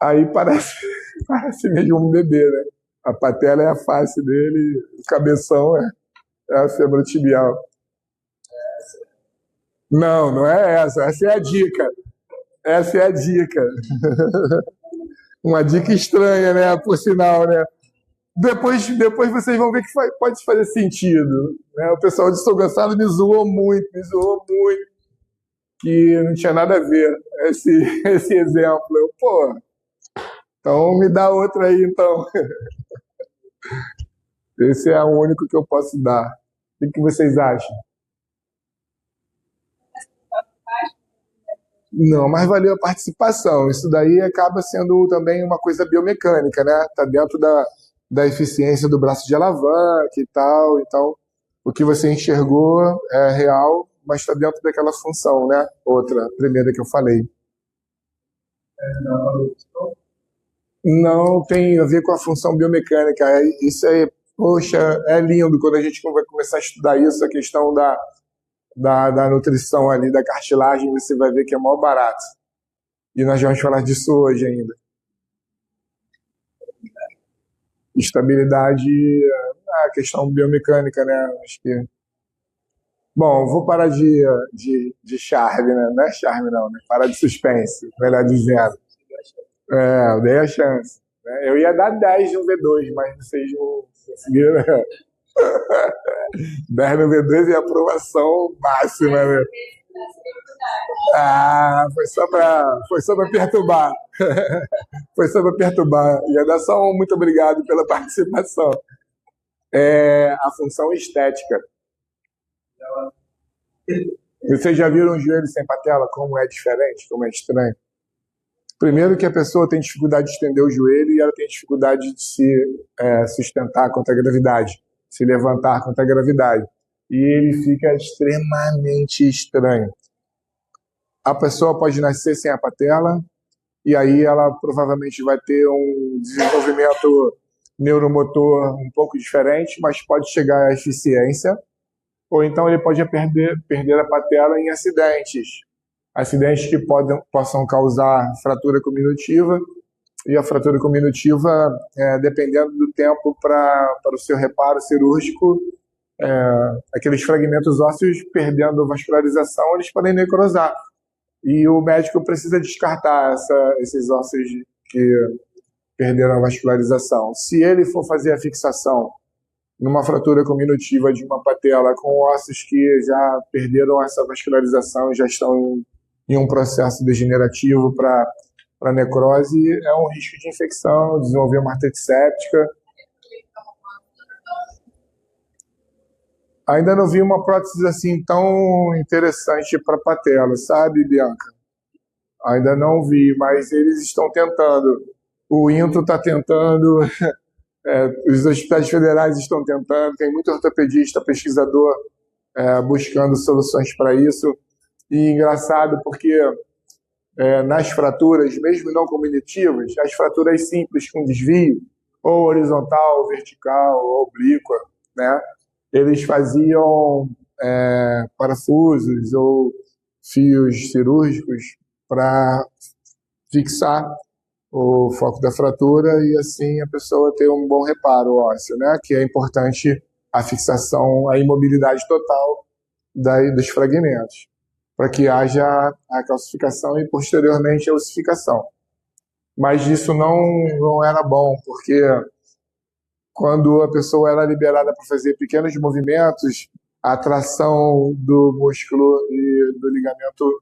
Aí parece mesmo um bebê, né? A patela é a face dele, o cabeção é a femorotibial. Não é essa. Essa é a dica. Essa é a dica. Uma dica estranha, né? Por sinal, né? Depois vocês vão ver que pode fazer sentido, né? O pessoal de São Gonçalo me zoou muito, que não tinha nada a ver esse exemplo. Então me dá outra aí, então. Esse é o único que eu posso dar. O que vocês acham? Não, mas valeu a participação. Isso daí acaba sendo também uma coisa biomecânica, né? Está dentro da eficiência do braço de alavanca e tal. Então, o que você enxergou é real, mas está dentro daquela função, né? Outra, primeira que eu falei. Não tem a ver com a função biomecânica. Isso aí, poxa, é lindo quando a gente vai começar a estudar isso, a questão da nutrição ali, da cartilagem, você vai ver que é mó barato. E nós vamos falar disso hoje ainda. Estabilidade, a questão biomecânica, né? Acho que... Bom, vou parar de charme, né? Não é charme, não, né? Parar de suspense, melhor dizendo. Eu dei a chance, né? Eu ia dar 10 no V2, mas vocês não conseguiram, né? 10 no V2 e aprovação máxima, né? Foi só para perturbar. Foi só para perturbar. Ia dar só um muito obrigado pela participação. A função estética. Vocês já viram um joelho sem patela? Como é diferente, como é estranho? Primeiro que a pessoa tem dificuldade de estender o joelho e ela tem dificuldade de se sustentar contra a gravidade, se levantar contra a gravidade. E ele fica extremamente estranho. A pessoa pode nascer sem a patela e aí ela provavelmente vai ter um desenvolvimento neuromotor um pouco diferente, mas pode chegar à eficiência. Ou então ele pode perder a patela em acidentes que possam causar fratura cominutiva, e a fratura cominutiva, dependendo do tempo para o seu reparo cirúrgico, aqueles fragmentos ósseos perdendo vascularização, eles podem necrosar. E o médico precisa descartar esses ossos que perderam a vascularização. Se ele for fazer a fixação numa fratura cominutiva de uma patela com ossos que já perderam essa vascularização e já estão em um processo degenerativo para para necrose, é um risco de infecção, desenvolver uma artrite séptica. Ainda não vi uma prótese assim tão interessante para patela, sabe, Bianca? Ainda não vi, mas eles estão tentando. O INTO está tentando, os hospitais federais estão tentando, tem muito ortopedista, pesquisador buscando soluções para isso. E engraçado porque nas fraturas, mesmo não combinativas, as fraturas simples com desvio, ou horizontal, ou vertical, ou oblíqua, né? Eles faziam parafusos ou fios cirúrgicos para fixar o foco da fratura e assim a pessoa ter um bom reparo ósseo, né? Que é importante a fixação, a imobilidade total dos fragmentos, para que haja a calcificação e posteriormente a ossificação. Mas isso não era bom, porque quando a pessoa era liberada para fazer pequenos movimentos, a tração do músculo e do ligamento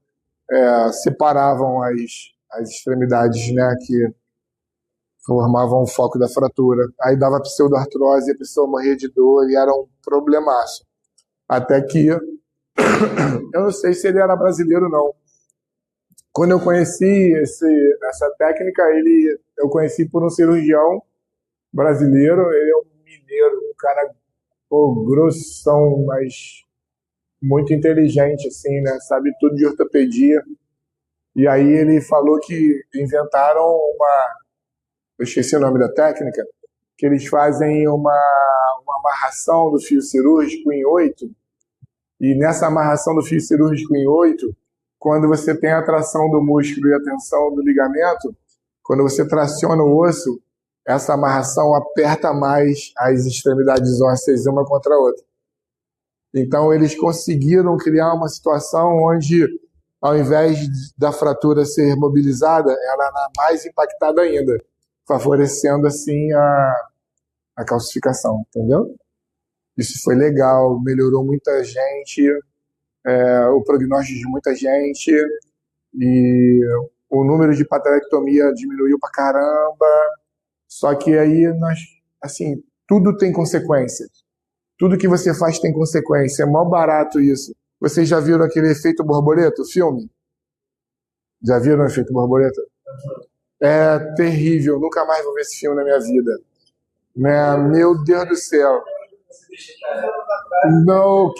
separavam as extremidades, né, que formavam o foco da fratura. Aí dava pseudoartrose, a pessoa morria de dor e era um problemaço. Até que, eu não sei se ele era brasileiro ou não. Quando eu conheci essa técnica, eu conheci por um cirurgião brasileiro, ele é um mineiro, um cara grossão, mas muito inteligente, assim, né? Sabe tudo de ortopedia. E aí ele falou que inventaram eu esqueci o nome da técnica, que eles fazem uma amarração do fio cirúrgico em 8, e nessa amarração do fio cirúrgico em 8, quando você tem a tração do músculo e a tensão do ligamento, quando você traciona o osso, essa amarração aperta mais as extremidades ósseas uma contra a outra. Então, eles conseguiram criar uma situação onde, ao invés da fratura ser mobilizada, ela era mais impactada ainda, favorecendo, assim, a calcificação, entendeu? Isso foi legal, melhorou muita gente, o prognóstico de muita gente, e o número de patelectomia diminuiu pra caramba. Só que aí assim, tudo tem consequência. Tudo que você faz tem consequência. É mó barato isso. Vocês já viram aquele efeito borboleta, o filme? Já viram o efeito borboleta? É terrível. Nunca mais vou ver esse filme na minha vida. Né? Meu Deus do céu. Não,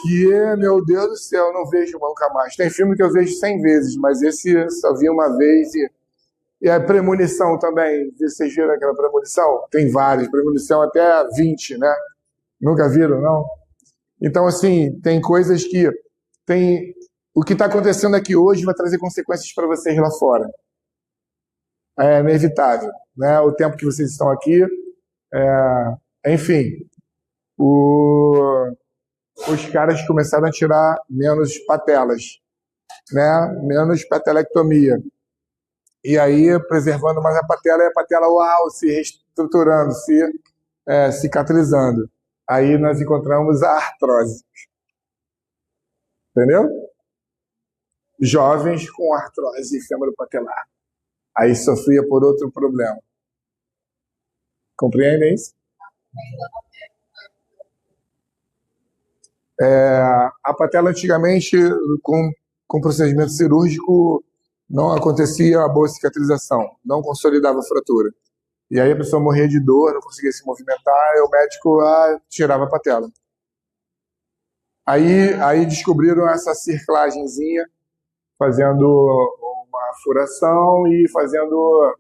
meu Deus do céu, não vejo nunca mais. Tem filme que eu vejo 100 vezes, mas esse eu só vi uma vez e a premonição também. Vocês viram aquela premonição? Tem várias, premonição até 20, né? Nunca viram, não? Então, assim, tem coisas que... O que está acontecendo aqui hoje vai trazer consequências para vocês lá fora. É inevitável, né? O tempo que vocês estão aqui. Enfim, os caras começaram a tirar menos patelas, né? Menos patelectomia. E aí, preservando mais a patela, e a patela, uau, se reestruturando, se cicatrizando. Aí nós encontramos a artrose. Entendeu? Jovens com artrose femoropatelar. Aí sofria por outro problema. Compreendem isso? A patela antigamente, com procedimento cirúrgico, não acontecia a boa cicatrização, não consolidava a fratura. E aí a pessoa morria de dor, não conseguia se movimentar, e o médico tirava a patela. Aí descobriram essa circlagenzinha, fazendo uma furação e fazendo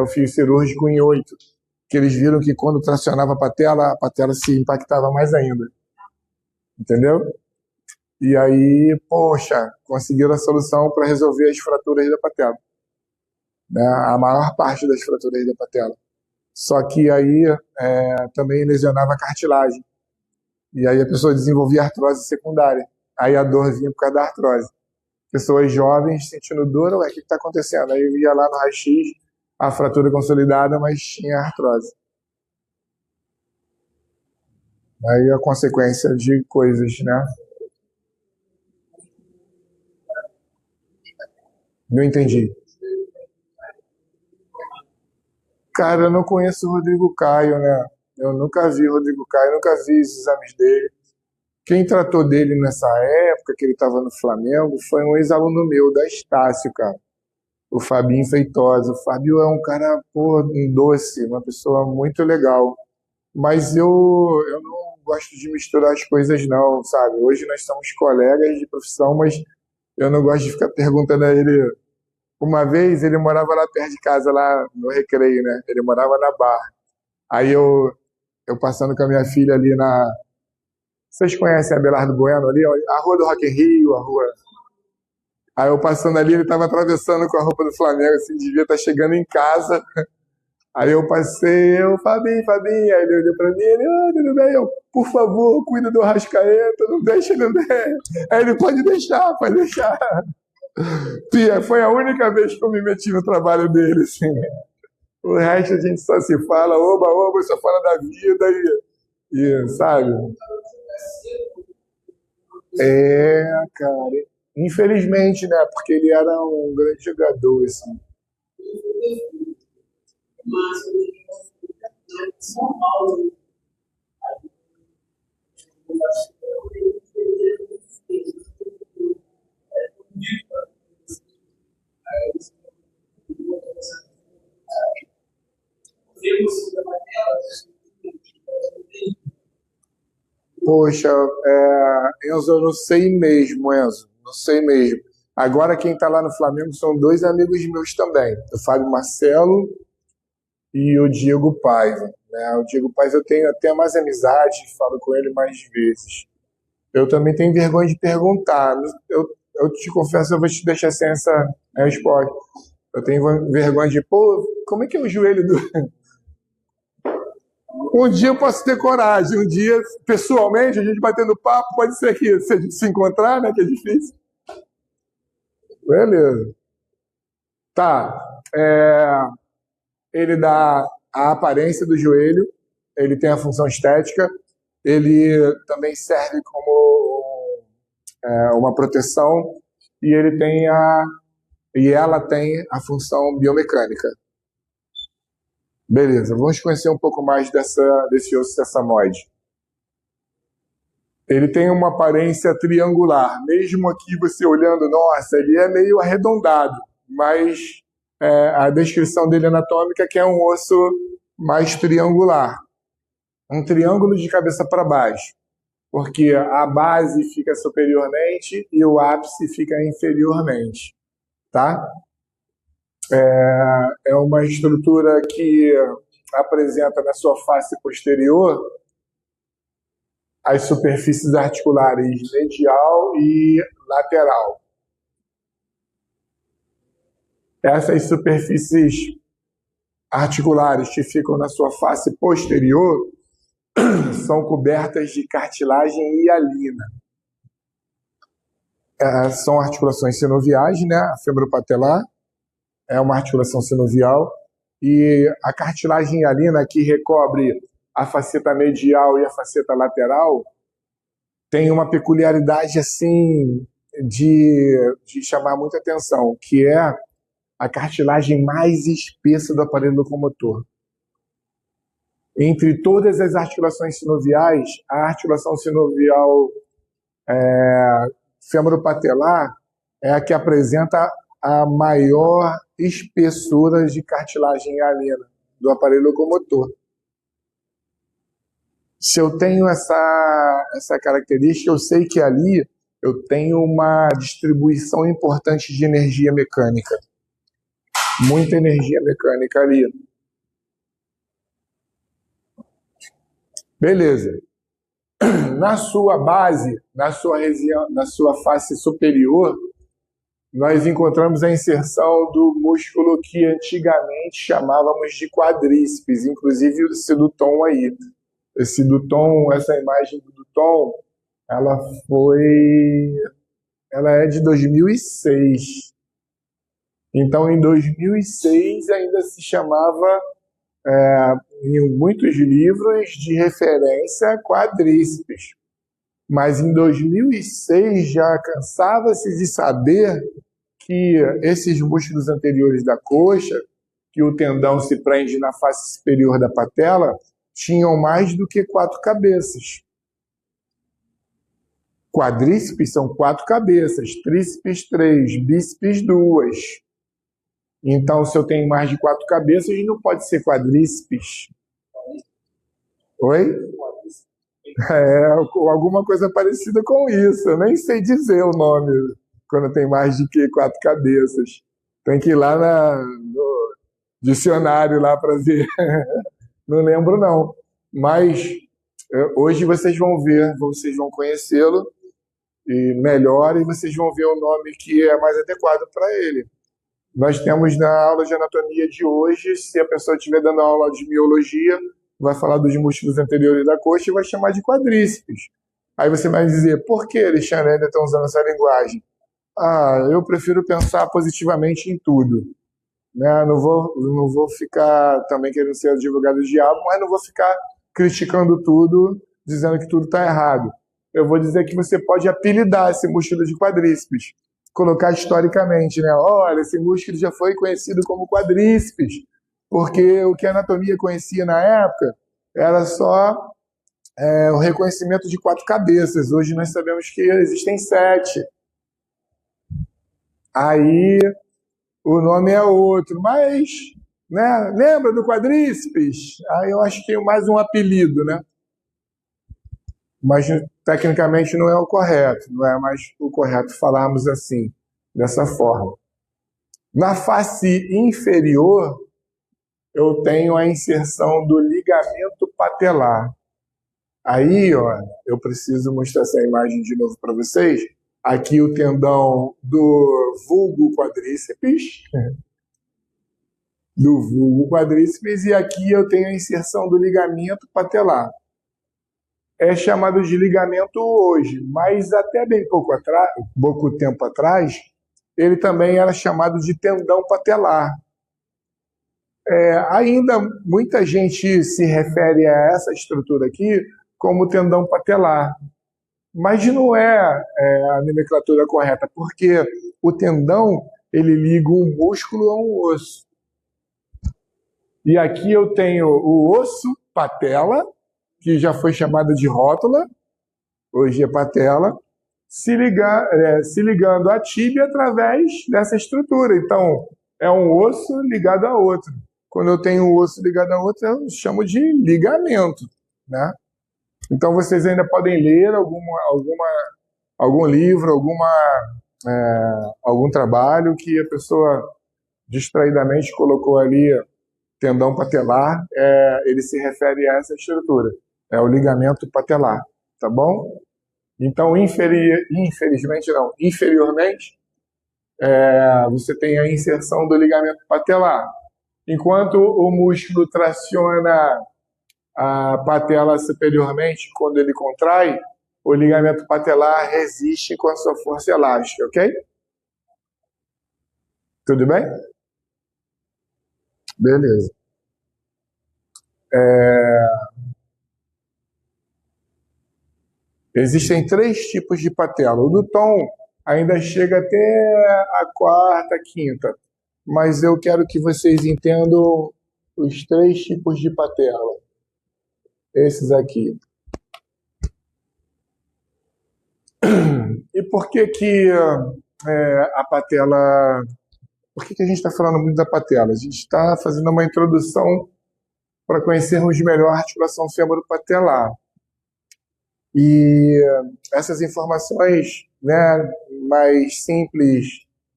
o fio cirúrgico em 8. Que eles viram que quando tracionava a patela se impactava mais ainda. Entendeu? E aí, poxa, conseguiram a solução para resolver as fraturas da patela. Né? A maior parte das fraturas da patela. Só que aí também lesionava a cartilagem. E aí a pessoa desenvolvia artrose secundária. Aí a dor vinha por causa da artrose. Pessoas jovens sentindo dor, ué, o que está acontecendo? Aí eu ia lá no raio-x, a fratura consolidada, mas tinha artrose. Aí a consequência de coisas, né? Não entendi. Cara, eu não conheço o Rodrigo Caio, né? Eu nunca vi o Rodrigo Caio, nunca vi os exames dele. Quem tratou dele nessa época que ele estava no Flamengo foi um ex-aluno meu, da Estácio, cara. O Fabinho Feitosa. O Fábio é um cara, pô, um doce, uma pessoa muito legal. Mas eu não gosto de misturar as coisas, não, sabe? Hoje nós somos colegas de profissão, mas eu não gosto de ficar perguntando a ele. Uma vez ele morava lá perto de casa, lá no Recreio, né? Ele morava na Barra. Aí eu passando com a minha filha ali na. Vocês conhecem a Belardo Bueno ali? A rua do Rock in Rio, a rua. Aí eu passando ali, ele tava atravessando com a roupa do Flamengo, assim, devia estar chegando em casa. Aí eu passei, Fabinho, Fabinho. Aí ele olhou pra mim, ele, tudo bem? Eu, por favor, cuida do Arrascaeta, não deixa ele, né? Aí ele, pode deixar, pode deixar. Pia, foi a única vez que eu me meti no trabalho dele, assim. O resto a gente só se fala, oba, oba, só fala da vida sabe? É, cara. Infelizmente, né? Porque ele era um grande jogador, assim. Poxa, Enzo, eu não sei mesmo, Enzo. Não sei mesmo. Agora quem tá lá no Flamengo são dois amigos meus também. O Fábio Marcelo e o Diego Paiva, né? O Diego Paiva eu tenho até mais amizade, falo com ele mais vezes. Eu também tenho vergonha de perguntar. Eu te confesso, eu vou te deixar sem essa resposta. Eu tenho vergonha de, pô, como é que é o joelho do. Um dia eu posso ter coragem, um dia, pessoalmente, a gente batendo papo, pode ser que se a gente se encontrar, né, que é difícil. Beleza. Tá. Ele dá a aparência do joelho, ele tem a função estética, ele também serve como uma proteção e ela tem a função biomecânica. Beleza, vamos conhecer um pouco mais desse osso sessamoide. Ele tem uma aparência triangular, mesmo aqui você olhando, nossa, ele é meio arredondado, mas a descrição dele anatômica é que é um osso mais triangular. Um triângulo de cabeça para baixo, porque a base fica superiormente e o ápice fica inferiormente, tá? É uma estrutura que apresenta na sua face posterior as superfícies articulares medial e lateral. Essas superfícies articulares que ficam na sua face posterior são cobertas de cartilagem hialina. São articulações sinoviais, né? A femoropatelar é uma articulação sinovial e a cartilagem hialina que recobre a faceta medial e a faceta lateral tem uma peculiaridade assim de chamar muita atenção, que é a cartilagem mais espessa do aparelho locomotor. Entre todas as articulações sinoviais, a articulação sinovial femoropatelar é a que apresenta a maior espessura de cartilagem hialina do aparelho locomotor. Se eu tenho essa característica, eu sei que ali eu tenho uma distribuição importante de energia mecânica. Muita energia mecânica ali. Beleza. Na sua base, na sua região, na sua face superior, nós encontramos a inserção do músculo que antigamente chamávamos de quadríceps, inclusive esse do tom aí. Esse do tom, essa imagem do tom, ela é de 2006. Então, em 2006 ainda se chamava, em muitos livros de referência, quadríceps. Mas em 2006 já cansava-se de saber que esses músculos anteriores da coxa que o tendão se prende na face superior da patela, tinham mais do que 4 cabeças. Quadríceps são 4 cabeças, tríceps 3, bíceps 2. Então, se eu tenho mais de 4 cabeças, não pode ser quadríceps. Oi? Alguma coisa parecida com isso. Eu nem sei dizer o nome quando tem mais de que 4 cabeças. Tem que ir lá no dicionário lá para ver. Não lembro, não. Mas hoje vocês vão ver, vocês vão conhecê-lo e melhor, e vocês vão ver o nome que é mais adequado para ele. Nós temos na aula de anatomia de hoje, se a pessoa estiver dando aula de miologia, vai falar dos músculos anteriores da coxa e vai chamar de quadríceps. Aí você vai dizer, por que, Alexandre, ainda estão usando essa linguagem? Eu prefiro pensar positivamente em tudo. Né? Não vou ficar também querendo ser advogado do diabo, mas não vou ficar criticando tudo, dizendo que tudo está errado. Eu vou dizer que você pode apelidar esse músculo de quadríceps, colocar historicamente, né? Olha, esse músculo já foi conhecido como quadríceps, porque o que a anatomia conhecia na época era só o reconhecimento de 4 cabeças. Hoje nós sabemos que existem 7. Aí o nome é outro, mas, né, lembra do quadríceps? Aí eu acho que é mais um apelido, né? Mas tecnicamente não é o correto, não é mais o correto falarmos assim, dessa forma. Na face inferior, eu tenho a inserção do ligamento patelar. Aí, ó, eu preciso mostrar essa imagem de novo para vocês. Aqui o tendão do vulgo quadríceps, e aqui eu tenho a inserção do ligamento patelar. É chamado de ligamento hoje, mas até bem pouco tempo atrás, ele também era chamado de tendão patelar. Ainda muita gente se refere a essa estrutura aqui como tendão patelar, mas não é a nomenclatura correta, porque o tendão ele liga um músculo a um osso. E aqui eu tenho o osso patela, que já foi chamado de rótula, hoje é patela, se ligando à tíbia através dessa estrutura. Então, é um osso ligado a outro. Quando eu tenho um osso ligado a outro, eu chamo de ligamento, né? Então, vocês ainda podem ler algum livro, algum trabalho que a pessoa distraidamente colocou ali, tendão patelar, ele se refere a essa estrutura. É o ligamento patelar, tá bom? Então, inferiormente, você tem a inserção do ligamento patelar. Enquanto o músculo traciona a patela superiormente, quando ele contrai, o ligamento patelar resiste com a sua força elástica, ok? Tudo bem? Beleza. Existem 3 tipos de patela. O do Tom ainda chega até a 4ª, 5ª. Mas eu quero que vocês entendam os 3 tipos de patela. Esses aqui. E por que a patela... Por que a gente está falando muito da patela? A gente está fazendo uma introdução para conhecermos melhor a articulação fêmuro-patelar. E essas informações, né, mais simples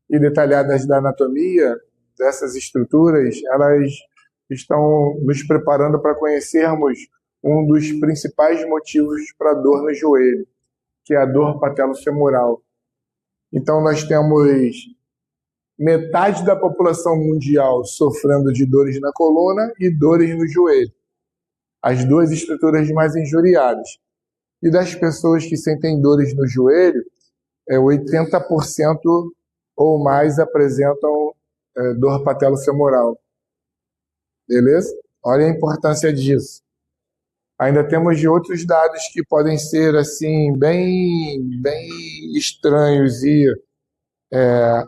e detalhadas da anatomia dessas estruturas, elas estão nos preparando para conhecermos um dos principais motivos para a dor no joelho, que é a dor patelofemoral. Então, nós temos metade da população mundial sofrendo de dores na coluna e dores no joelho. As 2 estruturas mais injuriadas. E das pessoas que sentem dores no joelho, 80% ou mais apresentam dor patelofemoral. Beleza? Olha a importância disso. Ainda temos de outros dados que podem ser assim bem estranhos e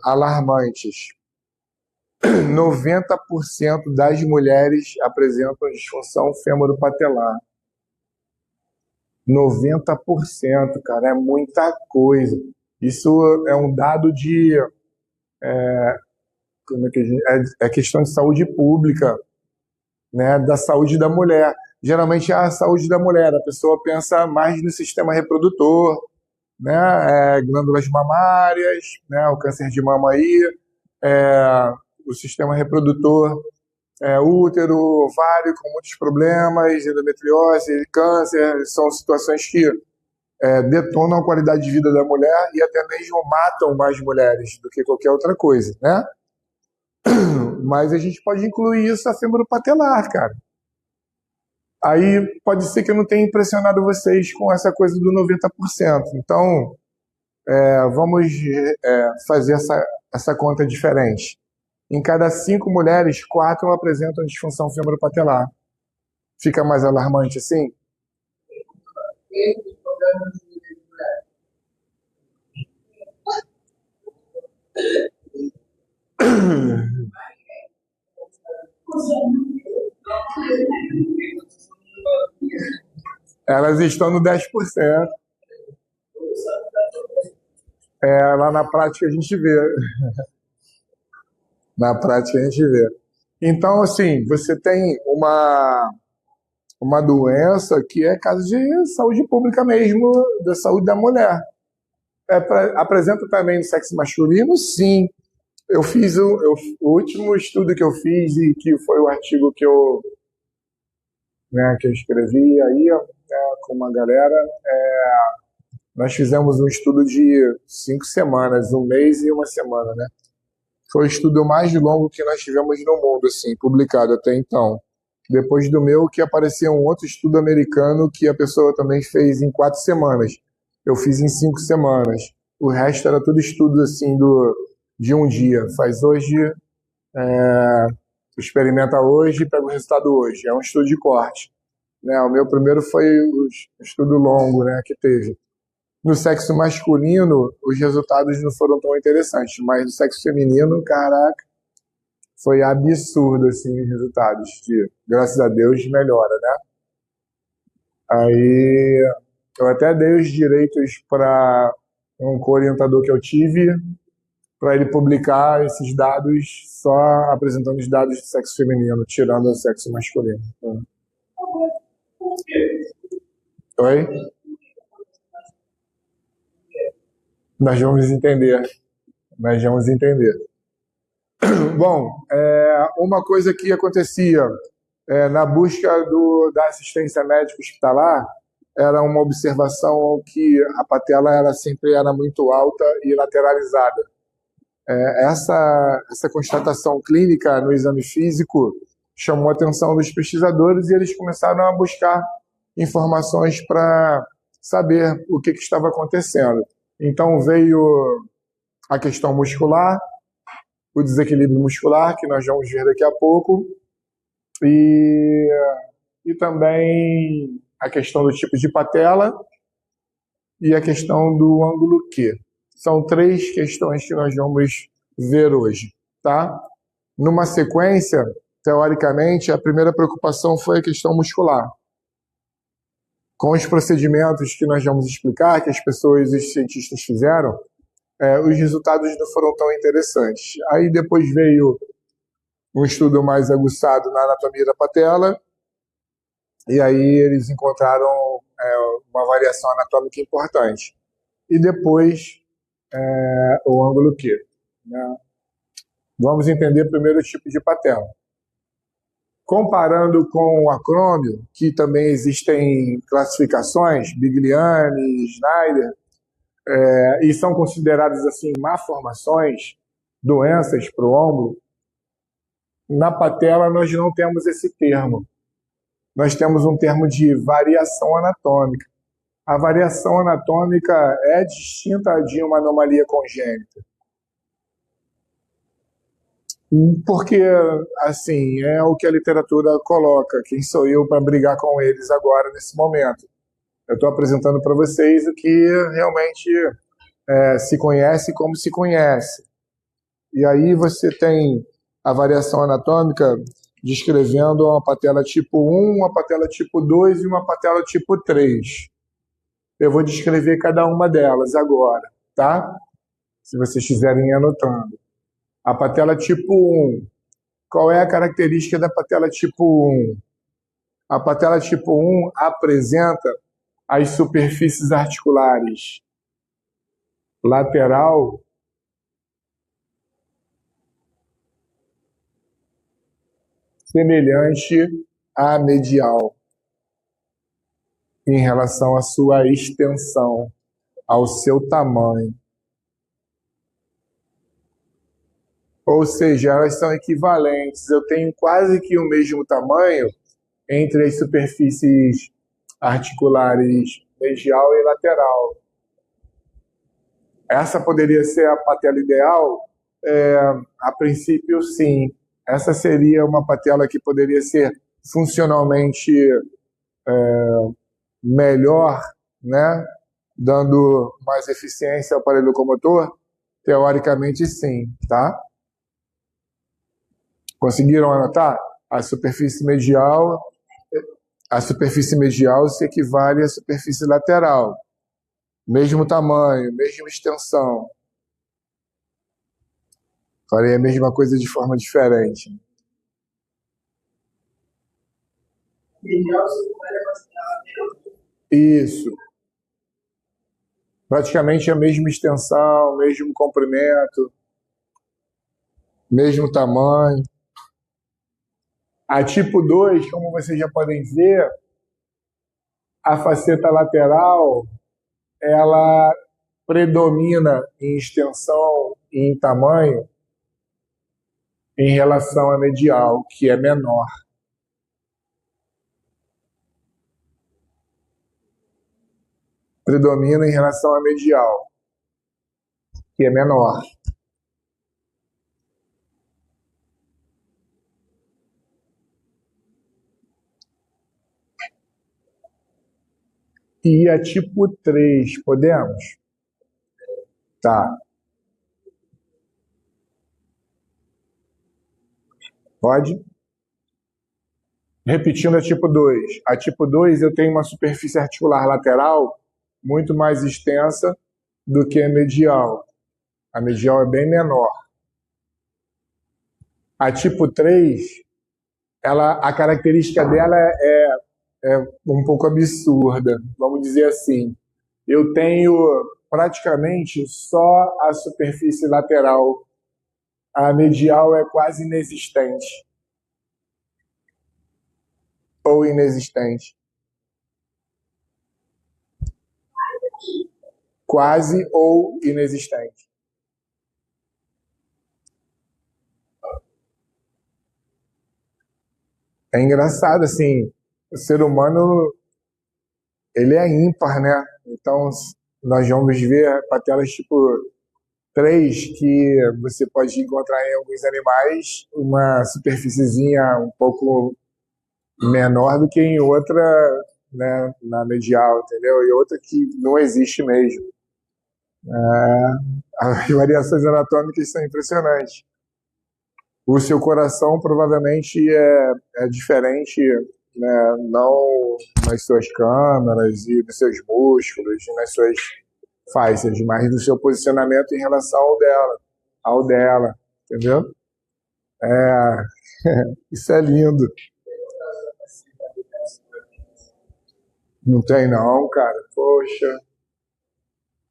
alarmantes. 90% das mulheres apresentam disfunção fêmoro-patelar. 90%, cara, é muita coisa. Isso é um dado de como é que é questão de saúde pública, né, da saúde da mulher. Geralmente é a saúde da mulher, a pessoa pensa mais no sistema reprodutor, né, glândulas mamárias, né, o câncer de mama aí, o sistema reprodutor, útero, ovário com muitos problemas, endometriose, câncer, são situações que detonam a qualidade de vida da mulher e até mesmo matam mais mulheres do que qualquer outra coisa, né? Mas a gente pode incluir isso a fêmuro-patelar, cara. Aí pode ser que eu não tenha impressionado vocês com essa coisa do 90%. Então, vamos fazer essa conta diferente. Em cada 5 mulheres, 4 apresentam disfunção fêmuro-patelar. Fica mais alarmante assim? Elas estão no 10%. Lá na prática a gente vê. Na prática a gente vê. Então, assim, você tem uma doença que é caso de saúde pública mesmo, da saúde da mulher. Apresenta também no sexo masculino? Sim. Eu fiz o último estudo que eu fiz e que foi o artigo que eu escrevi aí com uma galera. Nós fizemos um estudo de 5 semanas, 1 mês e 1 semana, né? Foi o estudo mais longo que nós tivemos no mundo, assim, publicado até então. Depois do meu, que apareceu um outro estudo americano que a pessoa também fez em 4 semanas. Eu fiz em 5 semanas. O resto era tudo estudo, assim, de um dia. Faz hoje, experimenta hoje e pega o resultado hoje. É um estudo de corte, né? O meu primeiro foi o estudo longo, né, que teve. No sexo masculino, os resultados não foram tão interessantes, mas no sexo feminino, caraca, foi absurdo, assim, os resultados. Graças a Deus, melhora, né? Aí, eu até dei os direitos para um co-orientador que eu tive, para ele publicar esses dados só apresentando os dados do sexo feminino, tirando o sexo masculino. Oi? Nós vamos entender. Nós vamos entender. Bom, uma coisa que acontecia na busca da assistência médica hospitalar era uma observação que a patela sempre era muito alta e lateralizada. Essa constatação clínica no exame físico chamou a atenção dos pesquisadores e eles começaram a buscar informações para saber o que estava acontecendo. Então veio a questão muscular, o desequilíbrio muscular, que nós vamos ver daqui a pouco, e também a questão do tipo de patela e a questão do ângulo Q. São 3 questões que nós vamos ver hoje, tá? Numa sequência, teoricamente, a primeira preocupação foi a questão muscular. Com os procedimentos que nós vamos explicar, que as pessoas e os cientistas fizeram, os resultados não foram tão interessantes. Aí depois veio um estudo mais aguçado na anatomia da patela, e aí eles encontraram uma variação anatômica importante. E depois o ângulo Q, né? Vamos entender primeiro o tipo de patela. Comparando com o acrômio, que também existem classificações, Bigliani, Schneider, e são consideradas assim malformações, doenças para o ombro, na patela nós não temos esse termo. Nós temos um termo de variação anatômica. A variação anatômica é distinta de uma anomalia congênita. Porque, assim, é o que a literatura coloca. Quem sou eu para brigar com eles agora, nesse momento? Eu estou apresentando para vocês o que realmente se conhece como se conhece. E aí você tem a variação anatômica descrevendo uma patela tipo 1, uma patela tipo 2 e uma patela tipo 3. Eu vou descrever cada uma delas agora, tá? Se vocês estiverem anotando. A patela tipo 1. Qual é a característica da patela tipo 1? A patela tipo 1 apresenta as superfícies articulares lateral semelhante à medial em relação à sua extensão, ao seu tamanho. Ou seja, elas são equivalentes. Eu tenho quase que o mesmo tamanho entre as superfícies articulares medial e lateral. Essa poderia ser a patela ideal? A princípio, sim. Essa seria uma patela que poderia ser funcionalmente melhor, né? Dando mais eficiência ao aparelho locomotor? Teoricamente, sim, tá? Conseguiram anotar? A superfície medial se equivale à superfície lateral. Mesmo tamanho, mesma extensão. Farei a mesma coisa de forma diferente. Medial secundária lateral. Isso. Praticamente a mesma extensão, mesmo comprimento, mesmo tamanho. A tipo 2, como vocês já podem ver, a faceta lateral, ela predomina em extensão e em tamanho em relação à medial, que é menor. Predomina em relação à medial, que é menor. E a tipo 3, podemos? Tá. Pode? Repetindo a tipo 2. A tipo 2 eu tenho uma superfície articular lateral muito mais extensa do que a medial. A medial é bem menor. A tipo 3, a característica dela é um pouco absurda, vamos dizer assim. Eu tenho praticamente só a superfície lateral. A medial é quase inexistente. Ou inexistente. Quase ou inexistente. É engraçado, assim, o ser humano, ele é ímpar, né? Então, nós vamos ver patelas tipo 3, que você pode encontrar em alguns animais uma superfíciezinha um pouco menor do que em outra, né, na medial, entendeu? E outra que não existe mesmo. As variações anatômicas são impressionantes. O seu coração provavelmente é diferente, né, não nas suas câmaras e nos seus músculos e nas suas fáscias, mas do seu posicionamento em relação ao dela, entendeu? Isso é lindo. Não tem não, cara. Poxa,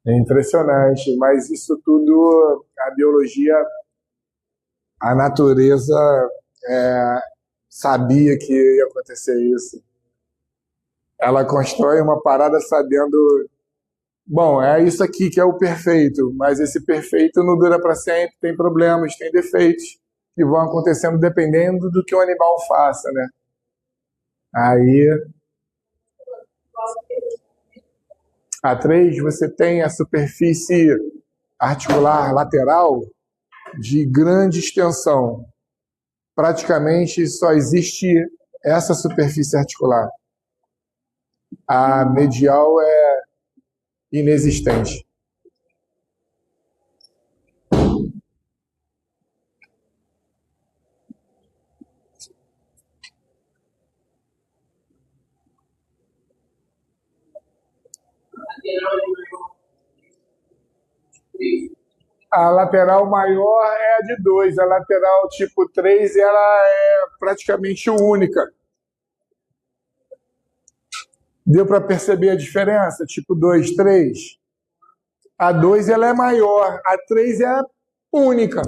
é impressionante. Mas isso tudo, a biologia, a natureza sabia que ia acontecer isso. Ela constrói uma parada sabendo, bom, é isso aqui que é o perfeito, mas esse perfeito não dura para sempre, tem problemas, tem defeitos que vão acontecendo dependendo do que o animal faça, né? Aí, a 3, você tem a superfície articular lateral de grande extensão. Praticamente só existe essa superfície articular. A medial é inexistente. A lateral maior é a de 2, a lateral tipo 3 ela é praticamente única. Deu para perceber a diferença? Tipo 2, 3. A 2 ela é maior, a 3 é única.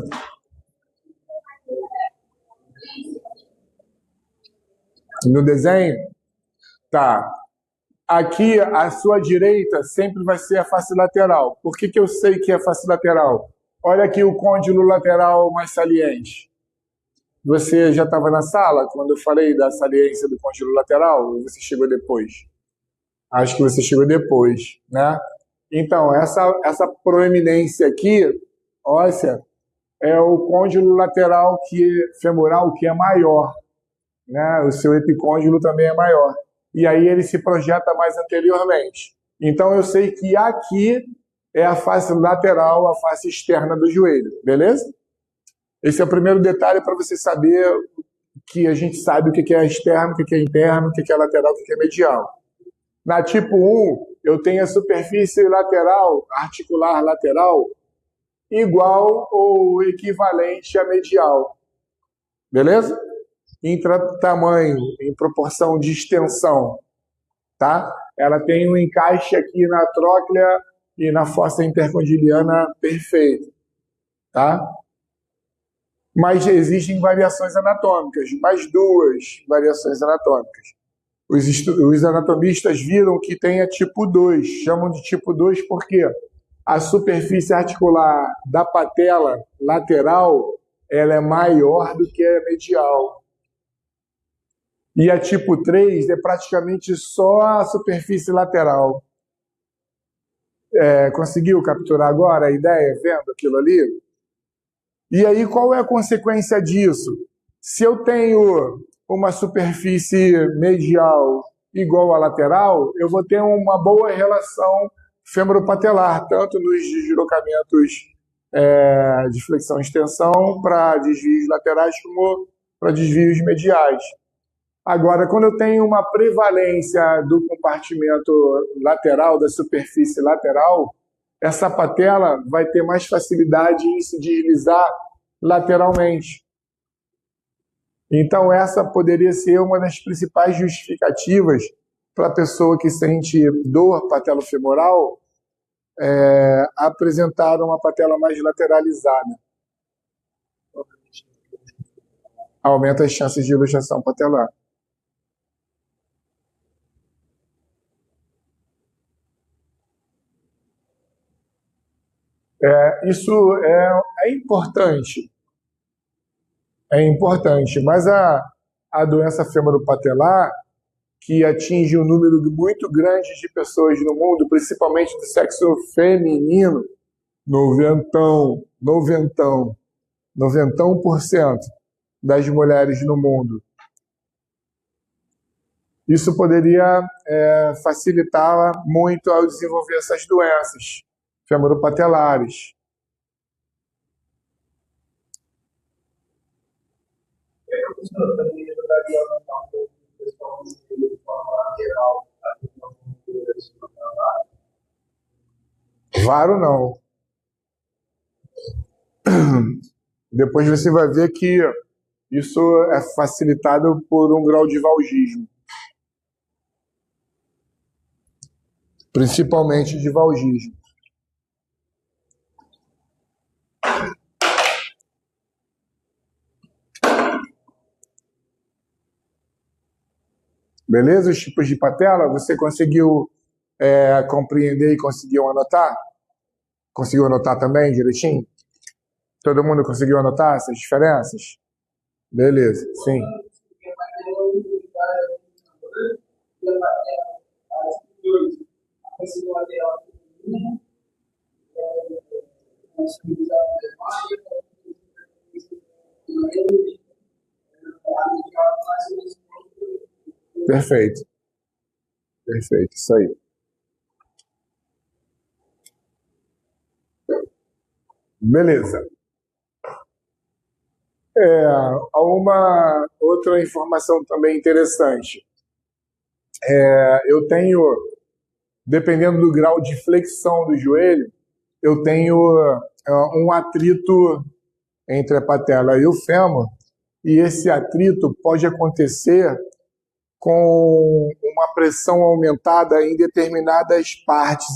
No desenho? Tá. Aqui, à sua direita, sempre vai ser a face lateral. Por que eu sei que é a face lateral? Olha aqui o côndilo lateral mais saliente. Você já estava na sala quando eu falei da saliência do côndilo lateral? Ou você chegou depois? Acho que você chegou depois, né? Então, essa proeminência aqui, óssea, é o côndilo lateral femoral que é maior, né? O seu epicôndilo também é maior. E aí ele se projeta mais anteriormente. Então eu sei que aqui é a face lateral, a face externa do joelho, beleza? Esse é o primeiro detalhe para você saber que a gente sabe o que é externo, o que é interno, o que é lateral, o que é medial. Na tipo 1, eu tenho a superfície lateral, articular lateral, igual ou equivalente à medial. Beleza? Em tamanho, em proporção de extensão, tá? Ela tem um encaixe aqui na tróclea e na fossa intercondiliana perfeito, tá? Mas existem variações anatômicas, mais duas variações anatômicas. Os anatomistas viram que tem a tipo 2, chamam de tipo 2 porque a superfície articular da patela lateral ela é maior do que a medial. E a tipo 3 é praticamente só a superfície lateral. Conseguiu capturar agora a ideia, vendo aquilo ali? E aí, qual é a consequência disso? Se eu tenho uma superfície medial igual à lateral, eu vou ter uma boa relação femoropatelar, tanto nos deslocamentos de flexão e extensão para desvios laterais como para desvios mediais. Agora, quando eu tenho uma prevalência do compartimento lateral, da superfície lateral, essa patela vai ter mais facilidade em se deslizar lateralmente. Então, essa poderia ser uma das principais justificativas para a pessoa que sente dor patelofemoral apresentar uma patela mais lateralizada. Aumenta as chances de luxação patelar. Isso é importante. É importante, mas a doença femoropatelar, que atinge um número muito grande de pessoas no mundo, principalmente do sexo feminino, 90% das mulheres no mundo. Isso poderia facilitar muito ao desenvolver essas doenças femoropatelares. Varo não. Depois você vai ver que isso é facilitado por um grau de valgismo. Principalmente de valgismo. Beleza? Os tipos de patela, você conseguiu compreender e conseguiu anotar? Conseguiu anotar também direitinho? Todo mundo conseguiu anotar essas diferenças? Beleza, sim. Perfeito. Perfeito, isso aí. Beleza. Há uma outra informação também interessante. Eu tenho dependendo do grau de flexão do joelho, eu tenho um atrito entre a patela e o fêmur, e esse atrito pode acontecer com uma pressão aumentada em determinadas partes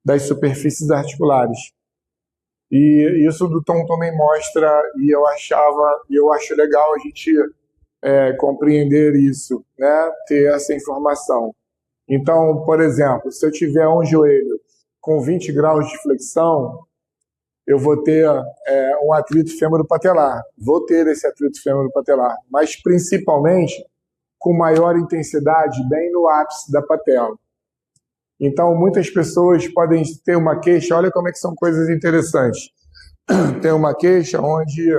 das superfícies articulares. E isso o Tom também mostra, e eu acho legal a gente compreender isso, né? Ter essa informação. Então, por exemplo, se eu tiver um joelho com 20 graus de flexão, eu vou ter um atrito fêmuro-patelar. Vou ter esse atrito fêmuro-patelar, mas principalmente com maior intensidade bem no ápice da patela. Então, muitas pessoas podem ter uma queixa, olha como é que são coisas interessantes. Tem uma queixa onde,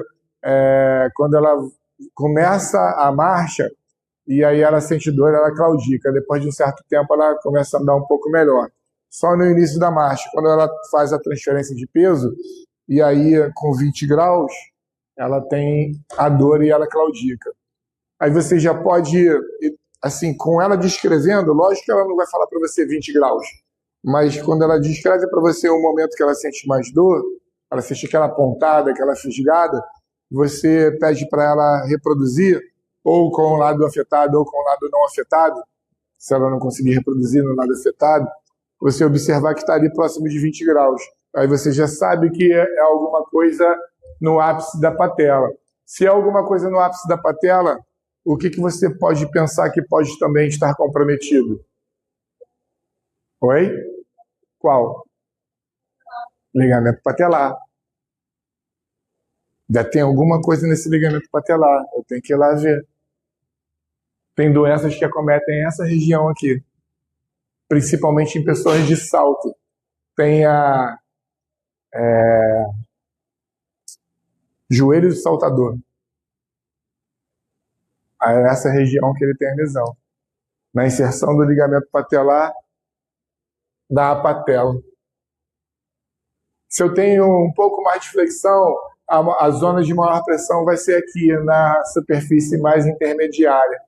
quando ela começa a marcha, e aí ela sente dor, ela claudica. Depois de um certo tempo, ela começa a andar um pouco melhor. Só no início da marcha, quando ela faz a transferência de peso, e aí com 20 graus, ela tem a dor e ela claudica. Aí você já pode, assim, com ela descrevendo, lógico que ela não vai falar para você 20 graus, mas quando ela descreve para você o momento que ela sente mais dor, ela sente aquela pontada, aquela fisgada, você pede para ela reproduzir, ou com o lado afetado ou com o lado não afetado, se ela não conseguir reproduzir no lado afetado, você observar que está ali próximo de 20 graus. Aí você já sabe que é alguma coisa no ápice da patela. Se é alguma coisa no ápice da patela, o que você pode pensar que pode também estar comprometido? Oi? Qual? Ligamento patelar. Já tem alguma coisa nesse ligamento patelar. Eu tenho que ir lá ver. Tem doenças que acometem essa região aqui, principalmente em pessoas de salto. Tem joelho de saltador. É essa região que ele tem a lesão. Na inserção do ligamento patelar da patela. Se eu tenho um pouco mais de flexão, a zona de maior pressão vai ser aqui, na superfície mais intermediária.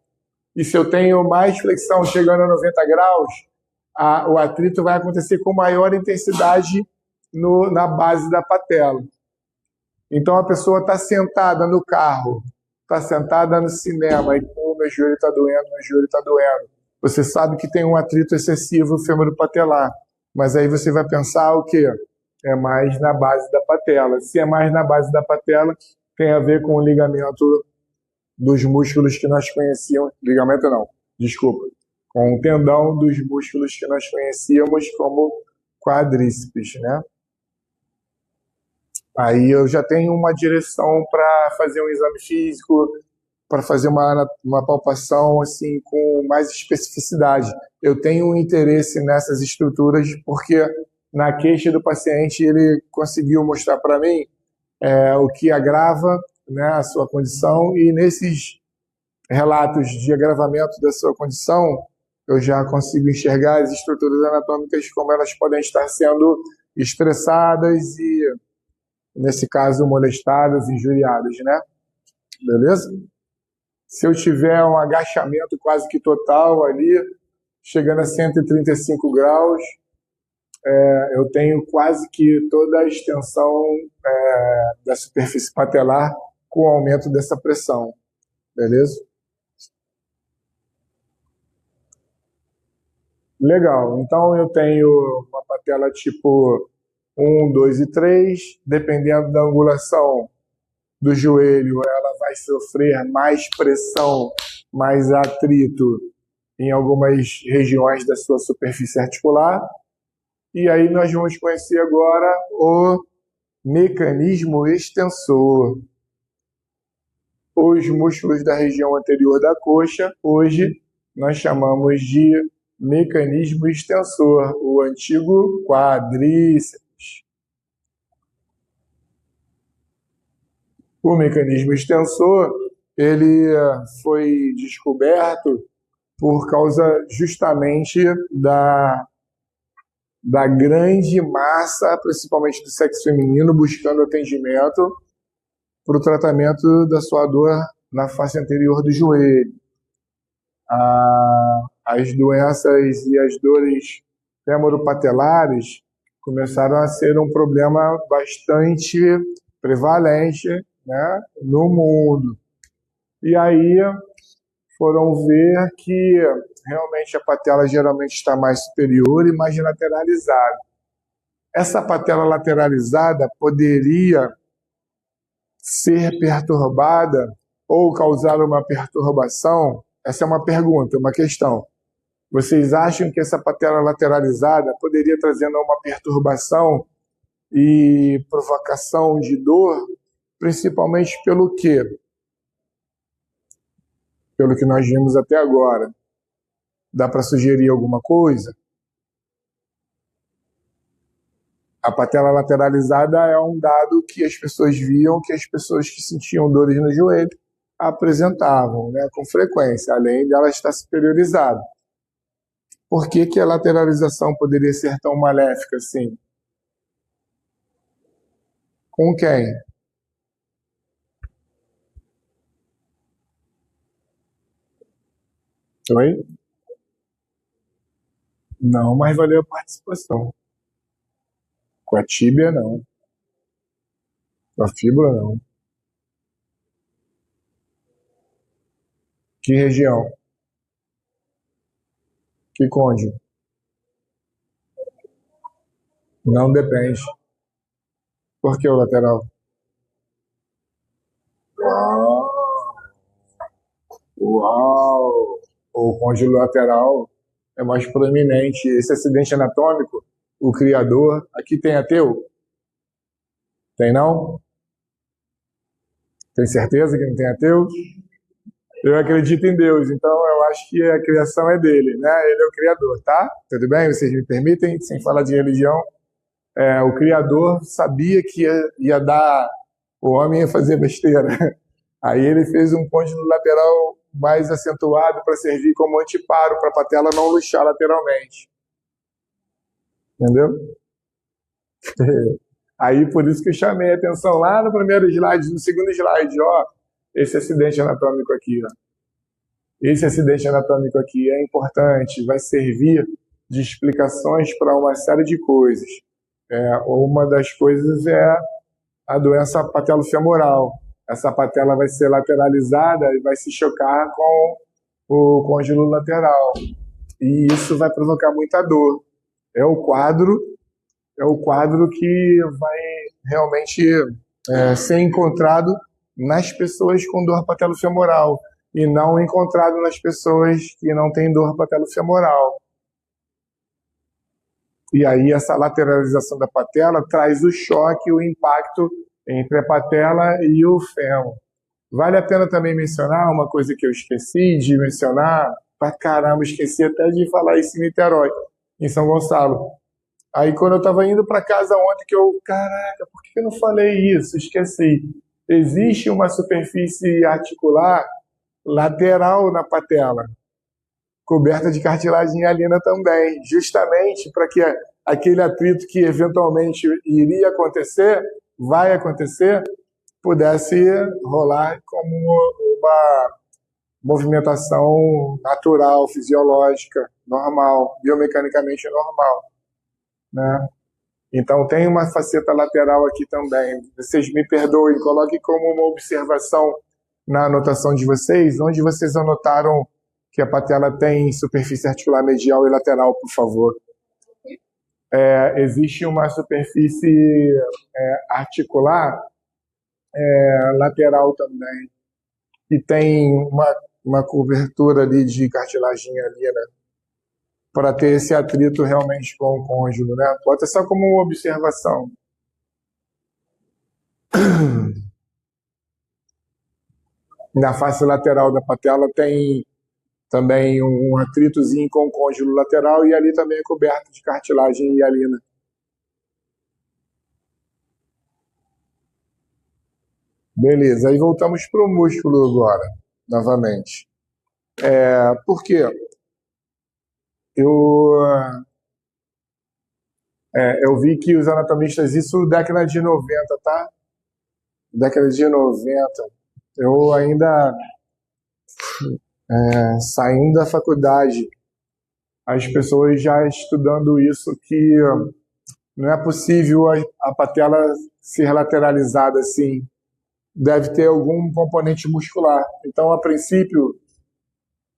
E se eu tenho mais flexão chegando a 90 graus, o atrito vai acontecer com maior intensidade na base da patela. Então a pessoa está sentada no carro, está sentada no cinema e meu joelho está doendo. Você sabe que tem um atrito excessivo fêmuro-patelar, mas aí você vai pensar o quê? É mais na base da patela. Se é mais na base da patela, tem a ver com o ligamento dos músculos que nós conhecíamos, ligamento não, desculpa, com o tendão dos músculos que nós conhecíamos como quadríceps, né? Aí eu já tenho uma direção para fazer um exame físico, para fazer uma palpação assim com mais especificidade. Eu tenho um interesse nessas estruturas porque na queixa do paciente ele conseguiu mostrar para mim o que agrava, né, a sua condição, e nesses relatos de agravamento da sua condição, eu já consigo enxergar as estruturas anatômicas como elas podem estar sendo estressadas e, nesse caso, molestadas, injuriadas, né? Beleza? Se eu tiver um agachamento quase que total ali, chegando a 135 graus, eu tenho quase que toda a extensão da superfície patelar com o aumento dessa pressão, beleza? Legal, então eu tenho uma patela tipo 1, 2 e 3, dependendo da angulação do joelho, ela vai sofrer mais pressão, mais atrito em algumas regiões da sua superfície articular. E aí nós vamos conhecer agora o mecanismo extensor. Os músculos da região anterior da coxa, hoje nós chamamos de mecanismo extensor, o antigo quadríceps. O mecanismo extensor, ele foi descoberto por causa justamente da grande massa, principalmente do sexo feminino, buscando atendimento para o tratamento da sua dor na face anterior do joelho. A as doenças e as dores femoropatelares começaram a ser um problema bastante prevalente, né, no mundo. E aí foram ver que realmente a patela geralmente está mais superior e mais lateralizada. Essa patela lateralizada poderia ser perturbada ou causar uma perturbação? Essa é uma pergunta, uma questão. Vocês acham que essa patela lateralizada poderia trazer uma perturbação e provocação de dor, principalmente pelo quê? Pelo que nós vimos até agora. Dá para sugerir alguma coisa? A patela lateralizada é um dado que as pessoas viam, que as pessoas que sentiam dores no joelho apresentavam, né, com frequência, além dela estar superiorizada. Por que que a lateralização poderia ser tão maléfica assim? Com quem? Oi? Não, mas valeu a participação. Com a tíbia, não. Com a fíbula, não. Que região? Que côndilo? Não depende. Por que o lateral? Uau! O côndilo lateral é mais proeminente. Esse acidente anatômico, o criador... Aqui tem ateu? Tem não? Tem certeza que não tem ateu? Eu acredito em Deus, então eu acho que a criação é dele, né? Ele é o criador, tá? Tudo bem? Vocês me permitem? Sem falar de religião. O criador sabia que ia dar... O homem ia fazer besteira. Aí ele fez um côndilo lateral mais acentuado para servir como anteparo para a patela não luxar lateralmente. Entendeu? Aí por isso que eu chamei a atenção lá no primeiro slide, no segundo slide, ó, esse acidente anatômico aqui, ó. Esse acidente anatômico aqui é importante, vai servir de explicações para uma série de coisas. Uma das coisas é a doença patelofemoral. Essa patela vai ser lateralizada e vai se chocar com o côndilo lateral. E isso vai provocar muita dor. É o quadro que vai realmente ser encontrado nas pessoas com dor patelofemoral e não encontrado nas pessoas que não têm dor patelofemoral. E aí essa lateralização da patela traz o choque, o impacto entre a patela e o fêmur. Vale a pena também mencionar uma coisa que eu esqueci de mencionar, pra caramba, esqueci até de falar isso em Niterói, em São Gonçalo. Aí quando eu estava indo para casa ontem, caraca, por que eu não falei isso? Esqueci. Existe uma superfície articular lateral na patela, coberta de cartilagem hialina também, justamente para que aquele atrito que eventualmente iria acontecer, vai acontecer, pudesse rolar como uma movimentação natural, fisiológica, normal, biomecanicamente normal, né? Então tem uma faceta lateral aqui também. Vocês me perdoem, coloque como uma observação na anotação de vocês, onde vocês anotaram que a patela tem superfície articular medial e lateral, por favor. Existe uma superfície articular lateral também, que tem uma cobertura ali de cartilagem hialina para ter esse atrito realmente com o côndilo, né? Bota só como uma observação. Na face lateral da patela tem também um atritozinho com o côndilo lateral e ali também é coberto de cartilagem hialina. Beleza, aí voltamos para o músculo agora, novamente. Por quê? Eu vi que os anatomistas, isso década de 90, tá? Década de 90. Eu ainda saindo da faculdade, as pessoas já estudando isso, que não é possível a patela ser lateralizada assim. Deve ter algum componente muscular. Então, a princípio,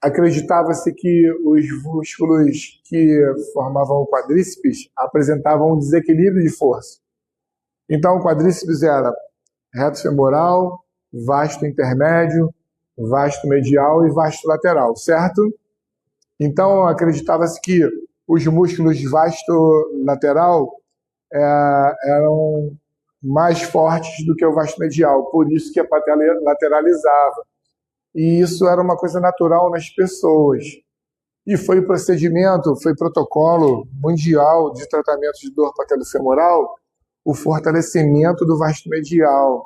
acreditava-se que os músculos que formavam o quadríceps apresentavam um desequilíbrio de força. Então, o quadríceps era reto femoral, vasto intermédio, vasto medial e vasto lateral, certo? Então, acreditava-se que os músculos vasto lateral eram mais fortes do que o vasto medial, por isso que a patela lateralizava. E isso era uma coisa natural nas pessoas. E foi procedimento, foi protocolo mundial de tratamento de dor patelofemoral, o fortalecimento do vasto medial.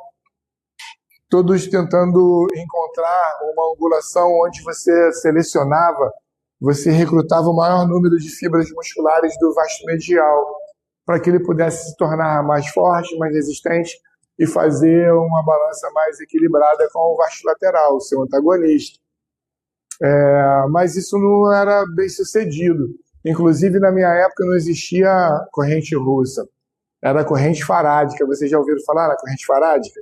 Todos tentando encontrar uma angulação onde você selecionava, você recrutava o maior número de fibras musculares do vasto medial, para que ele pudesse se tornar mais forte, mais resistente e fazer uma balança mais equilibrada com o vasto lateral, seu antagonista. Mas isso não era bem sucedido. Inclusive, na minha época, não existia corrente russa. Era corrente farádica. Vocês já ouviram falar na corrente farádica?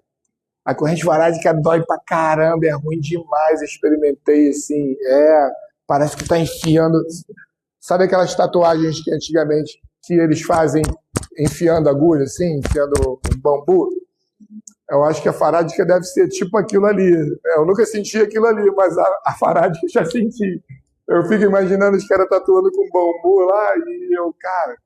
A corrente farádica dói pra caramba, é ruim demais. Eu experimentei, assim, parece que tá enfiando... Sabe aquelas tatuagens que antigamente que eles fazem enfiando agulha, assim, enfiando um bambu? Eu acho que a farádica deve ser tipo aquilo ali. Eu nunca senti aquilo ali, mas a farádica eu já senti. Eu fico imaginando os caras tatuando com bambu lá e eu, cara...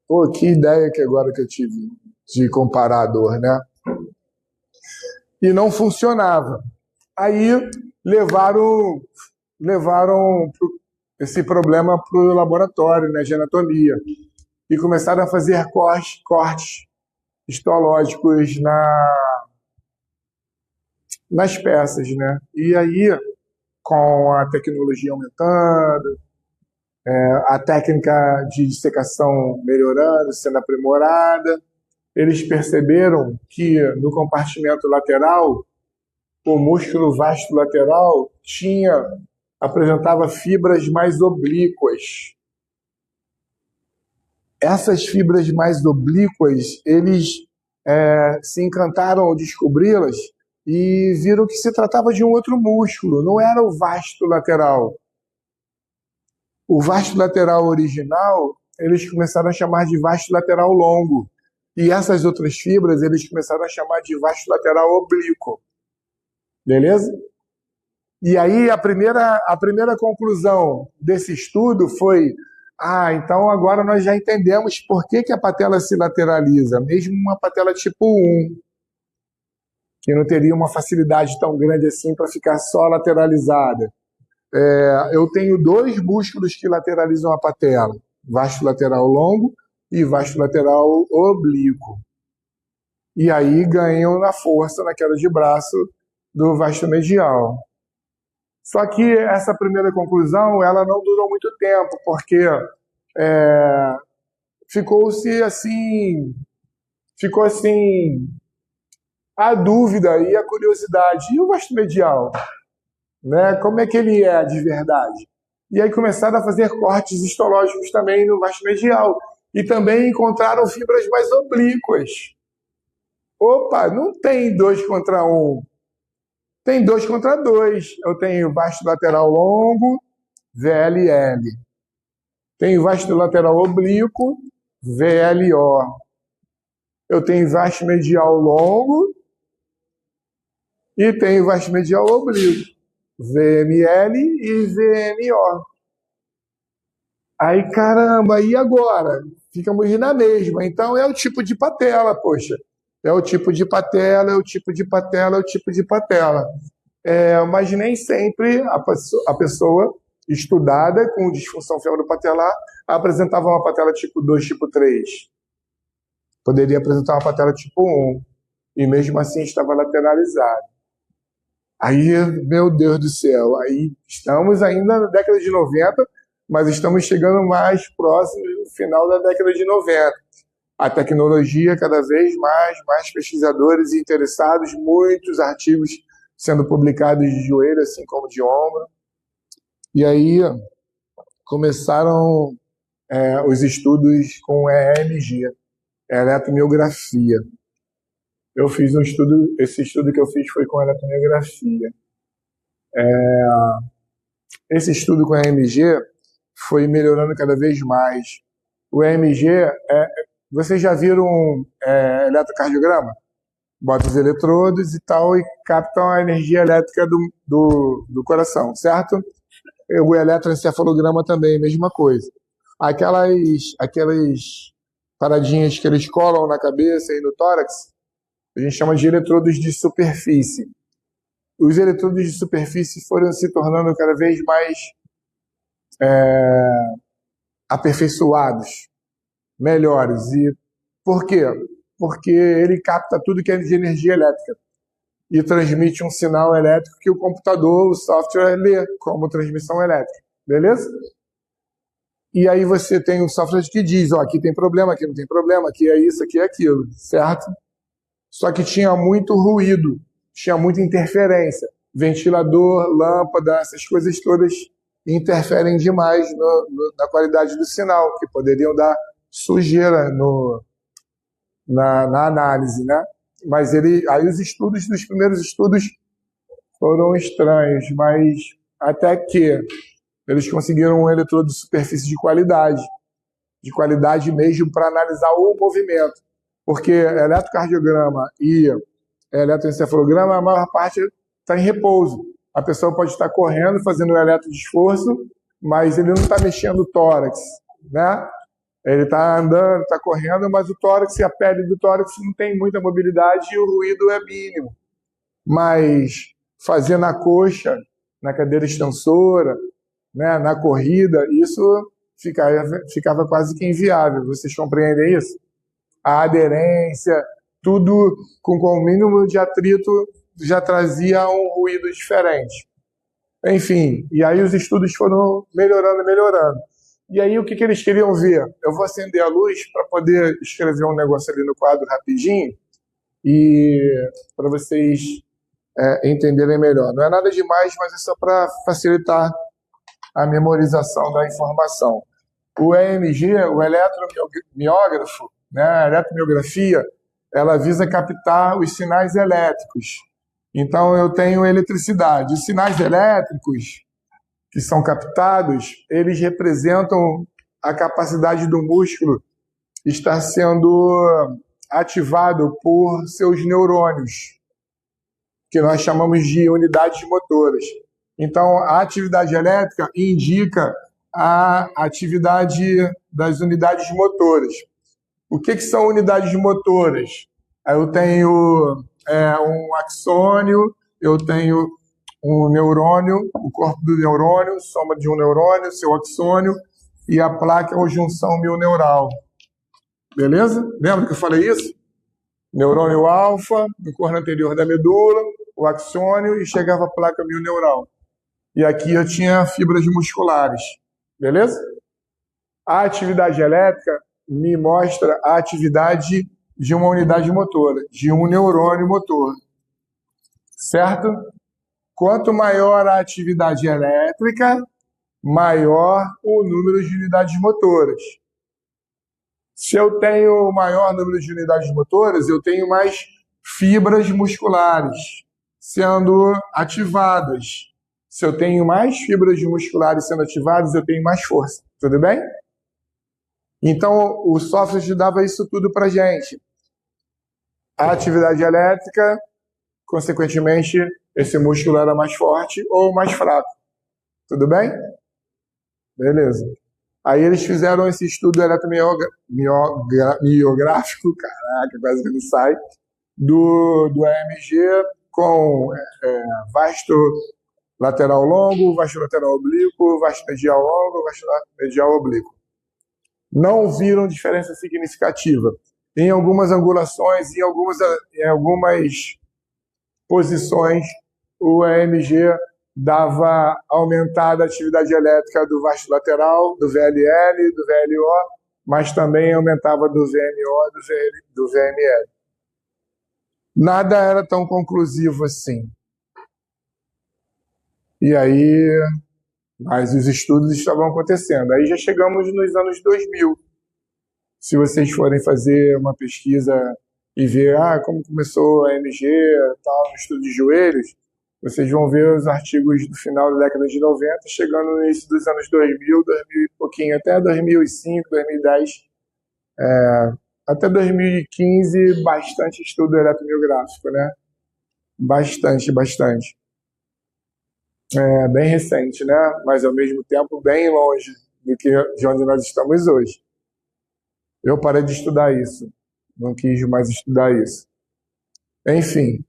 Pô, que ideia que agora que eu tive de comparar a dor, né? E não funcionava. Aí levaram esse problema para o laboratório, né, de anatomia, e começaram a fazer cortes histológicos nas peças, né? E aí, com a tecnologia aumentando, a técnica de dissecação melhorando, sendo aprimorada, eles perceberam que no compartimento lateral, o músculo vasto lateral apresentava fibras mais oblíquas. Essas fibras mais oblíquas, eles se encantaram ao descobri-las e viram que se tratava de um outro músculo, não era o vasto lateral. O vasto lateral original, eles começaram a chamar de vasto lateral longo. E essas outras fibras, eles começaram a chamar de vasto lateral oblíquo. Beleza? E aí a primeira conclusão desse estudo foi: então agora nós já entendemos por que a patela se lateraliza, mesmo uma patela tipo 1, que não teria uma facilidade tão grande assim para ficar só lateralizada. Eu tenho dois músculos que lateralizam a patela, vasto lateral longo e vasto lateral oblíquo. E aí ganham na força, na queda de braço do vasto medial. Só que essa primeira conclusão, ela não durou muito tempo, porque ficou assim a dúvida e a curiosidade. E o vasto medial? Né? Como é que ele é de verdade? E aí começaram a fazer cortes histológicos também no vasto medial. E também encontraram fibras mais oblíquas. Opa, não tem 2 contra 1. Tem 2 contra 2. Eu tenho vasto lateral longo, VLL. Tenho vasto lateral oblíquo, VLO. Eu tenho vasto medial longo e tenho vasto medial oblíquo, VML e VMO. Aí, caramba, e agora? Ficamos na mesma. Então é o tipo de patela, poxa. É o tipo de patela, é o tipo de patela, é o tipo de patela. Mas nem sempre a pessoa estudada com disfunção femoropatelar apresentava uma patela tipo 2, tipo 3. Poderia apresentar uma patela tipo 1. E mesmo assim estava lateralizada. Aí, meu Deus do céu, aí estamos ainda na década de 90, mas estamos chegando mais próximo do final da década de 90. A tecnologia, cada vez mais pesquisadores interessados, muitos artigos sendo publicados de joelho, assim como de ombro. E aí começaram os estudos com EMG, eletromiografia. Eu fiz um estudo, esse estudo que eu fiz foi com eletromiografia. Esse estudo com EMG foi melhorando cada vez mais. O EMG, vocês já viram eletrocardiograma? Bota os eletrodos e tal e captam a energia elétrica do coração, certo? O eletroencefalograma também, mesma coisa. Aquelas paradinhas que eles colam na cabeça e no tórax, a gente chama de eletrodos de superfície. Os eletrodos de superfície foram se tornando cada vez mais aperfeiçoados, melhores. E por quê? Porque ele capta tudo que é de energia elétrica e transmite um sinal elétrico que o computador, o software, lê como transmissão elétrica. Beleza? E aí você tem um software que diz, aqui tem problema, aqui não tem problema, aqui é isso, aqui é aquilo, certo? Só que tinha muito ruído, tinha muita interferência. Ventilador, lâmpada, essas coisas todas interferem demais na qualidade do sinal, que poderiam dar sujeira na análise, né? Mas aí os primeiros estudos foram estranhos, mas até que eles conseguiram um eletrodo de superfície de qualidade mesmo para analisar o movimento. Porque eletrocardiograma e eletroencefalograma, a maior parte está em repouso. A pessoa pode estar correndo, fazendo um eletrodesforço, mas ele não está mexendo o tórax, né? Ele está andando, está correndo, mas o tórax e a pele do tórax não tem muita mobilidade e o ruído é mínimo. Mas fazer na coxa, na cadeira extensora, né, na corrida, isso ficava quase que inviável. Vocês compreendem isso? A aderência, tudo com o mínimo de atrito já trazia um ruído diferente. Enfim, e aí os estudos foram melhorando. E aí o que eles queriam ver? Eu vou acender a luz para poder escrever um negócio ali no quadro rapidinho e para vocês entenderem melhor. Não é nada demais, mas é só para facilitar a memorização da informação. O EMG, o eletromiógrafo, né, a eletromiografia, ela visa captar os sinais elétricos. Então, eu tenho eletricidade. Os sinais elétricos que são captados, eles representam a capacidade do músculo estar sendo ativado por seus neurônios, que nós chamamos de unidades motoras. Então, a atividade elétrica indica a atividade das unidades motoras. O que são unidades motoras? Eu tenho um axônio, eu tenho um neurônio, o corpo do neurônio, soma de um neurônio, seu axônio, e a placa é uma junção mioneural. Beleza? Lembra que eu falei isso? Neurônio alfa, no corno anterior da medula, o axônio, e chegava a placa mioneural. E aqui eu tinha fibras musculares. Beleza? A atividade elétrica me mostra a atividade de uma unidade motora, de um neurônio motor. Certo? Quanto maior a atividade elétrica, maior o número de unidades motoras. Se eu tenho maior número de unidades motoras, eu tenho mais fibras musculares sendo ativadas. Se eu tenho mais fibras musculares sendo ativadas, eu tenho mais força. Tudo bem? Então, o software dava isso tudo para a gente. A atividade elétrica, consequentemente, esse músculo era mais forte ou mais fraco. Tudo bem? Beleza. Aí eles fizeram esse estudo eletromiográfico, caraca, quase que não sai, do EMG com vasto lateral longo, vasto lateral oblíquo, vasto medial longo, vasto medial oblíquo. Não viram diferença significativa. Em algumas angulações, em algumas posições, o EMG dava aumentada a atividade elétrica do vasto lateral, do VLL, do VLO, mas também aumentava do VMO, do VML. Nada era tão conclusivo assim. E aí mas os estudos estavam acontecendo. Aí já chegamos nos anos 2000. Se vocês forem fazer uma pesquisa e ver como começou a MG, tal, no estudo de joelhos, vocês vão ver os artigos do final da década de 90, chegando no início dos anos 2000, 2000 e pouquinho, até 2005, 2010, até 2015, bastante estudo eletromiográfico, né? Bastante, bastante. Bem recente, né? Mas ao mesmo tempo bem longe de onde nós estamos hoje. Eu parei de estudar isso, não quis mais estudar isso. Enfim,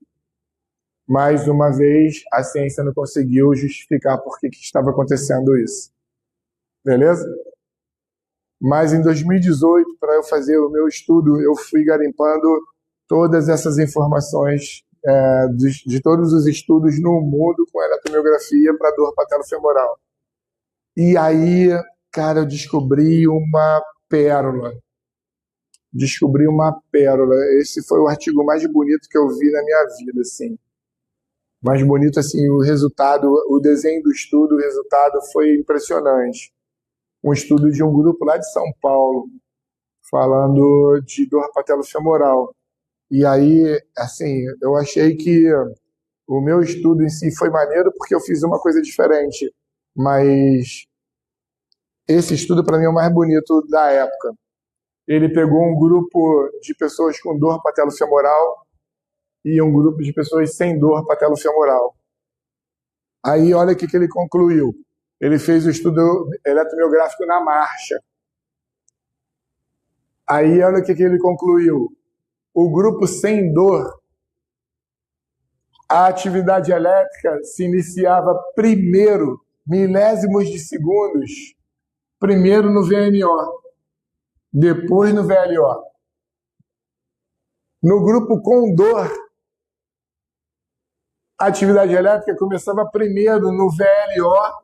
mais uma vez, a ciência não conseguiu justificar por que estava acontecendo isso. Beleza? Mas em 2018, para eu fazer o meu estudo, eu fui garimpando todas essas informações de todos os estudos no mundo com eletromiografia para dor patelofemoral. E aí, cara, eu descobri uma pérola. Esse foi o artigo mais bonito que eu vi na minha vida, assim. Mais bonito, assim, o resultado, o desenho do estudo, o resultado foi impressionante. Um estudo de um grupo lá de São Paulo, falando de dor patelofemoral. E aí, assim, eu achei que o meu estudo em si foi maneiro porque eu fiz uma coisa diferente. Mas esse estudo, para mim, é o mais bonito da época. Ele pegou um grupo de pessoas com dor patelofemoral e um grupo de pessoas sem dor patelofemoral. Aí, olha o que ele concluiu. Ele fez o estudo eletromiográfico na marcha. Aí, olha o que ele concluiu. O grupo sem dor, a atividade elétrica se iniciava primeiro, milésimos de segundos, primeiro no VMO, depois no VLO. No grupo com dor, a atividade elétrica começava primeiro no VLO,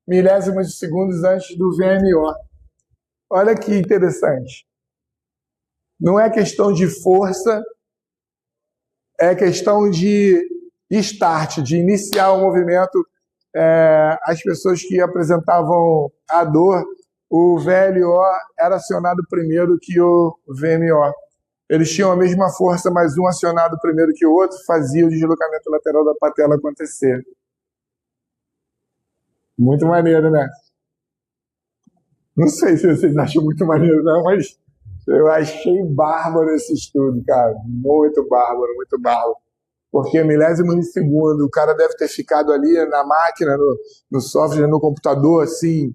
milésimos de segundos antes do VMO. Olha que interessante. Não é questão de força, é questão de start, de iniciar o movimento. As pessoas que apresentavam a dor, o VLO era acionado primeiro que o VMO. Eles tinham a mesma força, mas um acionado primeiro que o outro fazia o deslocamento lateral da patela acontecer. Muito maneiro, né? Não sei se vocês acham muito maneiro, não, mas eu achei bárbaro esse estudo, cara. Muito bárbaro, muito bárbaro. Porque milésimo de segundo, o cara deve ter ficado ali na máquina, no software, no computador, assim,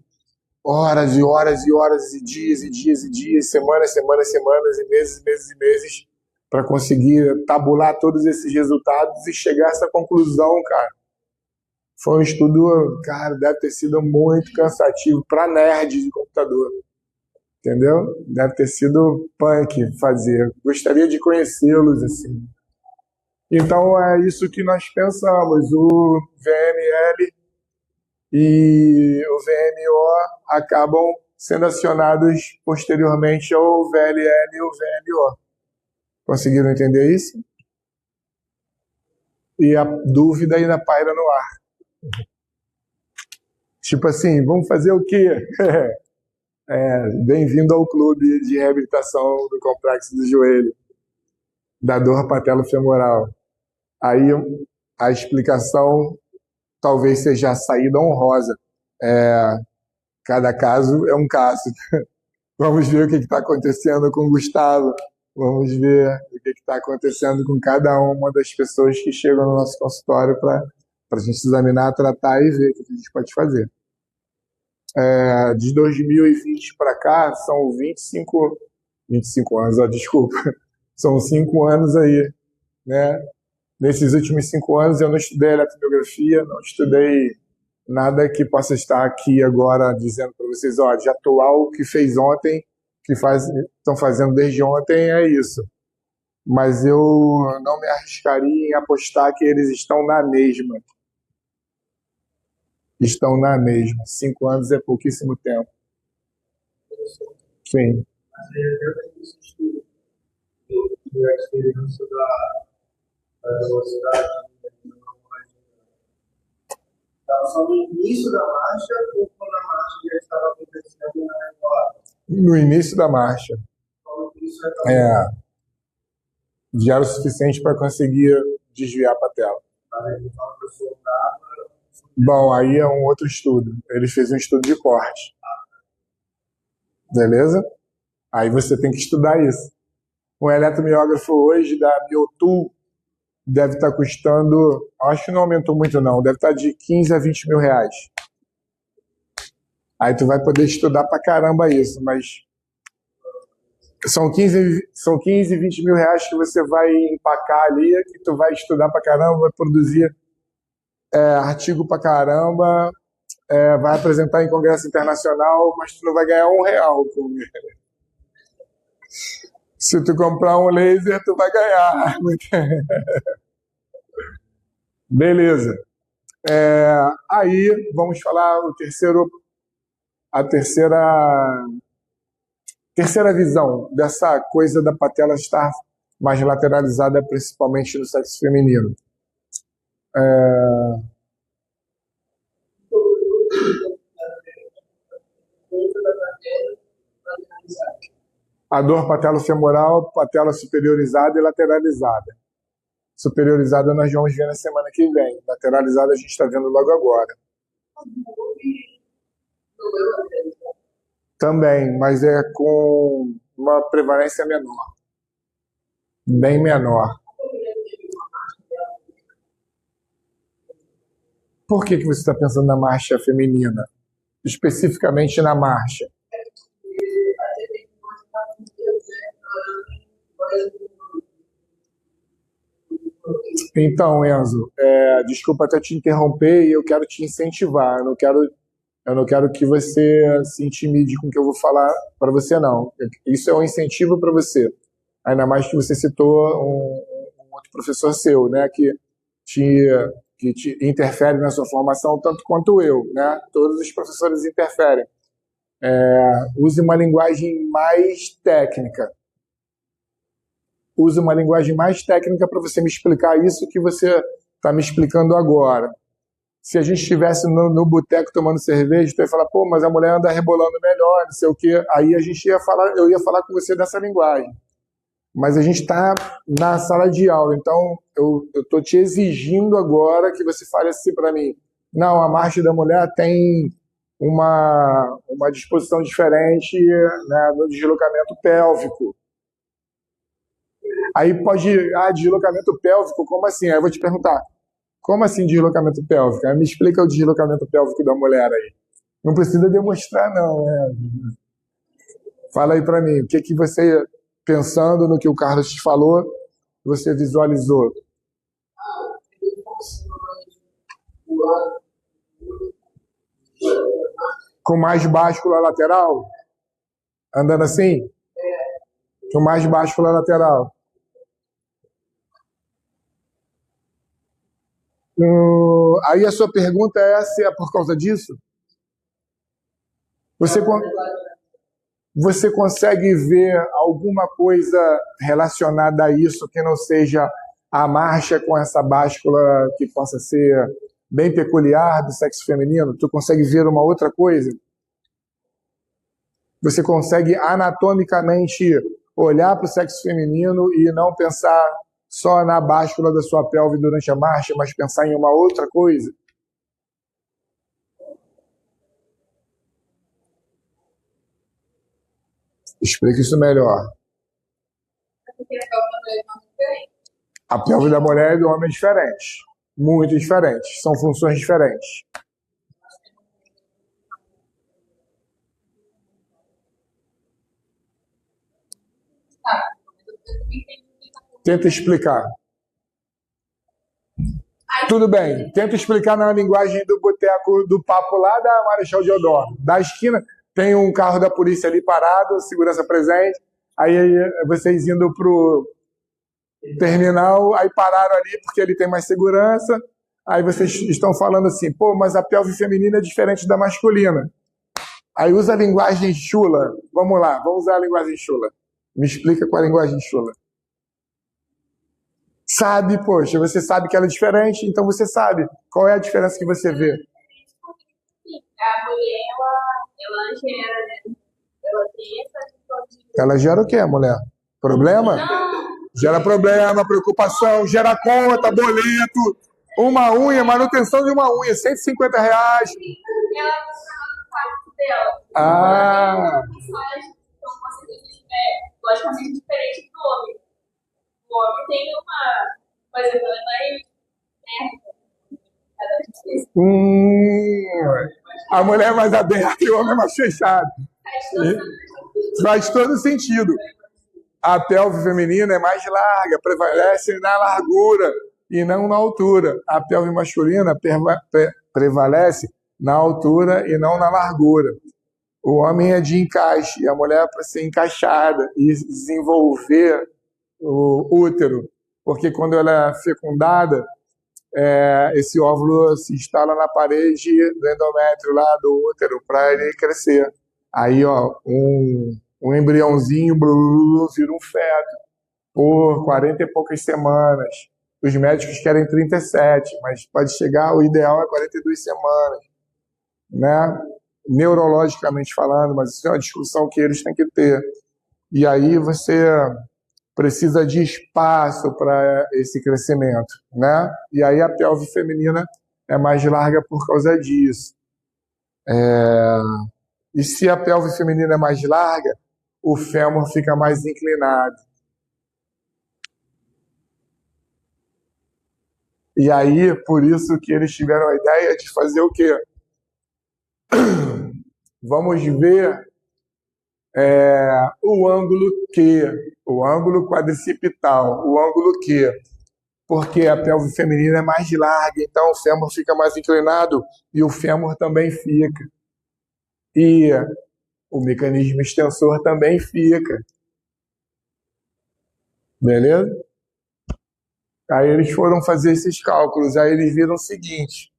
horas e horas e horas, e dias, semanas, e meses, para conseguir tabular todos esses resultados e chegar a essa conclusão, cara. Foi um estudo, cara, deve ter sido muito cansativo para nerds de computador. Entendeu? Deve ter sido punk fazer. Gostaria de conhecê-los, assim. Então, é isso que nós pensamos. O VML e o VMO acabam sendo acionados posteriormente ao VLL e o VLO. Conseguiram entender isso? E a dúvida ainda paira no ar. Tipo assim, vamos fazer o quê? Bem-vindo ao clube de reabilitação do complexo do joelho, da dor patelofemoral. Aí a explicação talvez seja a saída honrosa. Cada caso é um caso. Vamos ver o que está acontecendo com o Gustavo. Vamos ver o que está acontecendo com cada uma das pessoas que chegam no nosso consultório para a gente examinar, tratar e ver o que a gente pode fazer. De 2020 para cá, são 25 anos, desculpa. São 5 anos aí, né? Nesses últimos 5 anos eu não estudei eletromiografia, não estudei nada que possa estar aqui agora dizendo para vocês, de atual, o que fez ontem, estão fazendo desde ontem, é isso. Mas eu não me arriscaria em apostar que eles estão na mesma. Estão na mesma. 5 anos é pouquíssimo tempo. Sim. A experiência da velocidade da Só no início da marcha ou quando a marcha já estava acontecendo na hora? No início da marcha. Só no início já estava Já era o suficiente para conseguir desviar a patela. uma pessoa dava. Bom, aí é um outro estudo. Eles fez um estudo de corte. Beleza? Aí você tem que estudar isso. Um eletromiógrafo hoje da Miotool deve estar custando, acho que não aumentou muito não, deve estar de 15 a 20 mil reais. Aí tu vai poder estudar pra caramba isso, mas são 15, 20 mil reais que você vai empacar ali, que tu vai estudar pra caramba, vai produzir artigo pra caramba, vai apresentar em congresso internacional, mas tu não vai ganhar R$1 com ele. Se tu comprar um laser, tu vai ganhar. Beleza. Aí vamos falar a terceira visão dessa coisa da patela estar mais lateralizada, principalmente no sexo feminino. A dor patelofemoral, patela superiorizada e lateralizada. Superiorizada nós vamos ver na semana que vem. Lateralizada a gente está vendo logo agora. Também, mas é com uma prevalência menor. Bem menor. Por que você está pensando na marcha feminina? Especificamente na marcha? Então, Enzo, desculpa até te interromper e eu quero te incentivar. Eu não quero que você se intimide com o que eu vou falar para você, não. Isso é um incentivo para você. Ainda mais que você citou um outro professor seu, né, que te interfere na sua formação tanto quanto eu, né? Todos os professores interferem. Use uma linguagem mais técnica. Use uma linguagem mais técnica para você me explicar isso que você está me explicando agora. Se a gente estivesse no boteco tomando cerveja, tu ia falar, pô, mas a mulher anda rebolando melhor, não sei o quê. Aí eu ia falar com você dessa linguagem. Mas a gente está na sala de aula, então eu estou te exigindo agora que você fale assim para mim. Não, a marcha da mulher tem uma disposição diferente, né, no deslocamento pélvico. Aí pode, deslocamento pélvico, como assim? Aí eu vou te perguntar, como assim deslocamento pélvico? Aí me explica o deslocamento pélvico da mulher aí. Não precisa demonstrar, não. Fala aí pra mim, o que você, pensando no que o Carlos te falou, você visualizou? Com mais báscula lateral? Andando assim? Com mais báscula lateral. Aí a sua pergunta é se é por causa disso? Você consegue ver alguma coisa relacionada a isso que não seja a marcha com essa báscula que possa ser bem peculiar do sexo feminino? Tu consegue ver uma outra coisa? Você consegue anatomicamente olhar para o sexo feminino e não pensar só na báscula da sua pelve durante a marcha, mas pensar em uma outra coisa? Explica isso melhor. A pelve da mulher e do homem é diferente. Muito diferente. São funções diferentes. Tenta explicar. Tudo bem. Tenta explicar na linguagem do boteco, do papo lá da Marechal Deodoro. Da esquina, tem um carro da polícia ali parado, segurança presente. Aí vocês indo pro terminal, aí pararam ali porque ele tem mais segurança. Aí vocês estão falando assim, pô, mas a pelve feminina é diferente da masculina. Aí usa a linguagem chula. Vamos lá, vamos usar a linguagem chula. Me explica qual é a linguagem chula. Sabe, poxa, você sabe que ela é diferente, então você sabe qual é a diferença que você vê. Sim, a mulher, ela gera, né? Ela tem essa questão de. Ela gera o quê, mulher? Problema? Não, Gera problema, preocupação, gera conta, boleto, uma unha, manutenção de uma unha, R$ 150. ela funciona no quarto dela. Ah, Ela tem funções que são considerada, logicamente diferentes do homem. O homem tem uma, por exemplo, ela a mulher é mais aberta e o homem é mais fechado. Faz todo sentido. A pelve feminina é mais larga, prevalece na largura e não na altura. A pelve masculina prevalece na altura e não na largura. O homem é de encaixe, e a mulher é para ser encaixada e desenvolver o útero, porque quando ela é fecundada, esse óvulo se instala na parede do endométrio lá do útero para ele crescer. Aí, ó, um embriãozinho vira um feto por 40 e poucas semanas. Os médicos querem 37, mas pode chegar, o ideal é 42 semanas, né? Neurologicamente falando, mas isso é uma discussão que eles têm que ter. E aí você precisa de espaço para esse crescimento, né? E aí a pelve feminina é mais larga por causa disso. E se a pelve feminina é mais larga, o fêmur fica mais inclinado. E aí, por isso que eles tiveram a ideia de fazer o quê? Vamos ver o ângulo Q, o ângulo quadricipital, o ângulo Q, porque a pelve feminina é mais larga, então o fêmur fica mais inclinado e o fêmur também fica. E o mecanismo extensor também fica. Beleza? Aí eles foram fazer esses cálculos, aí eles viram o seguinte,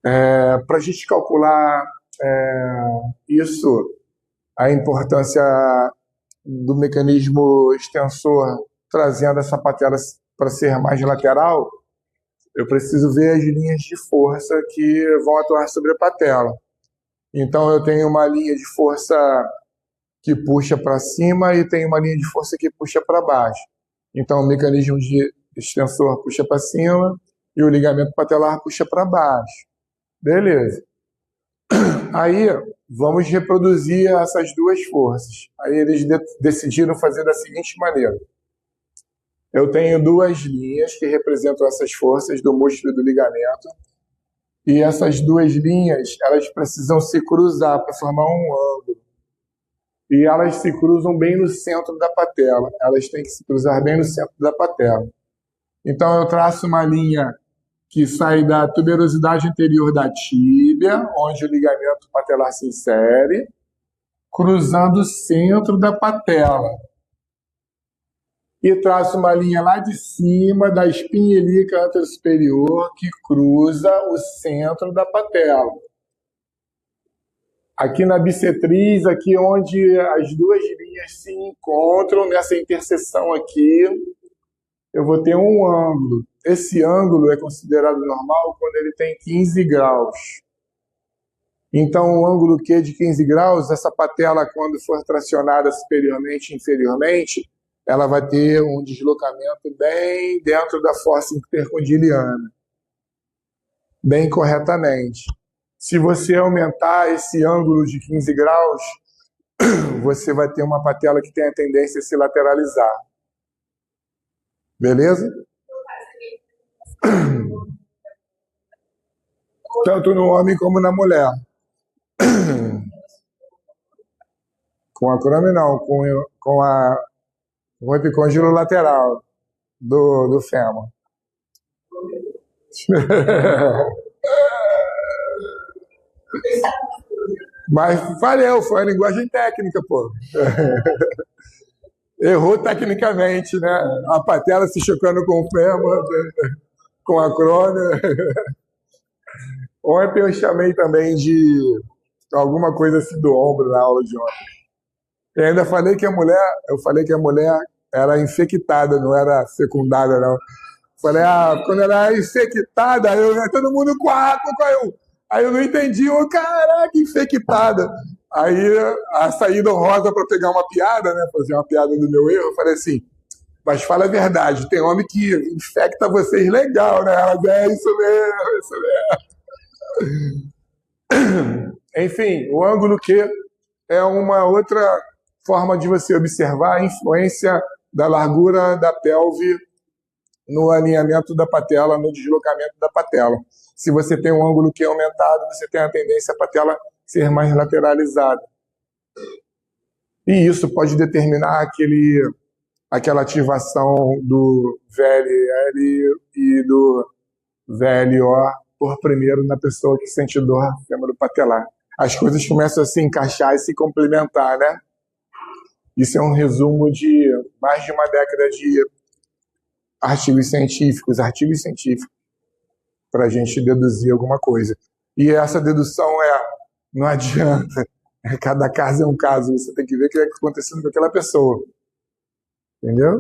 para a gente calcular isso, a importância do mecanismo extensor trazendo essa patela para ser mais lateral, eu preciso ver as linhas de força que vão atuar sobre a patela. Então eu tenho uma linha de força que puxa para cima e tem uma linha de força que puxa para baixo. Então o mecanismo de extensor puxa para cima e o ligamento patelar puxa para baixo. Beleza. Aí vamos reproduzir essas duas forças. Aí eles decidiram fazer da seguinte maneira. Eu tenho duas linhas que representam essas forças do músculo e do ligamento. E essas duas linhas, elas precisam se cruzar para formar um ângulo. E elas se cruzam bem no centro da patela. Elas têm que se cruzar bem no centro da patela. Então eu traço uma linha que sai da tuberosidade anterior da tíbia, onde o ligamento patelar se insere, cruzando o centro da patela. E traço uma linha lá de cima da espinha ilíaca anterosuperior que cruza o centro da patela. Aqui na bissetriz, aqui onde as duas linhas se encontram, nessa interseção aqui, eu vou ter um ângulo. Esse ângulo é considerado normal quando ele tem 15 graus. Então, o ângulo Q de 15 graus, essa patela, quando for tracionada superiormente e inferiormente, ela vai ter um deslocamento bem dentro da fossa intercondiliana, bem corretamente. Se você aumentar esse ângulo de 15 graus, você vai ter uma patela que tem a tendência a se lateralizar. Beleza? Tanto no homem como na mulher. Com a crome não, com o epicôndilo lateral do fêmur. Mas valeu, foi a linguagem técnica, pô. Errou tecnicamente, né? A patela se chocando com o fêmur, com a crônia. Ontem eu chamei também de alguma coisa assim do ombro na aula de ontem. E ainda falei que a mulher era infectada, não era fecundada, não. Falei, quando ela é infectada, todo mundo com a água, Aí eu não entendi, caraca, infectada. Aí a saída honrosa para pegar uma piada, né? Fazer uma piada do meu erro, eu falei assim, mas fala a verdade, tem homem que infecta vocês legal, né? Ela, isso mesmo, isso mesmo. Enfim, o ângulo Q é uma outra forma de você observar a influência da largura da pelve no alinhamento da patela, no deslocamento da patela. Se você tem um ângulo Q aumentado, você tem a tendência a patela ser mais lateralizada. E isso pode determinar aquela ativação do VLL e do VLO por primeiro na pessoa que sente dor femoropatelar. As coisas começam a se encaixar e se complementar, né? Isso é um resumo de mais de uma década de artigos científicos, para a gente deduzir alguma coisa. E essa dedução não adianta, cada caso é um caso, você tem que ver o que está acontecendo com aquela pessoa. Entendeu?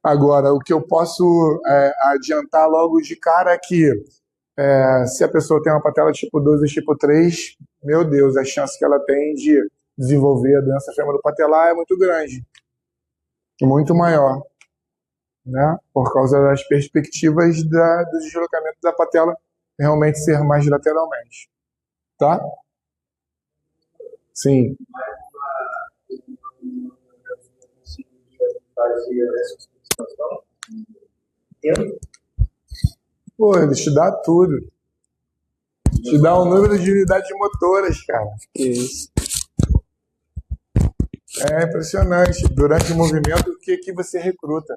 Agora, o que eu posso adiantar logo de cara é que se a pessoa tem uma patela tipo 2 e tipo 3, meu Deus, a chance que ela tem de desenvolver a doença femoropatelar é muito grande, muito maior, né? Por causa das perspectivas do deslocamento da patela realmente ser mais lateralmente. Tá? Sim. Pô, ele te dá tudo. Te dá um número de unidades motoras, cara. Que isso. É impressionante. Durante o movimento, o que você recruta?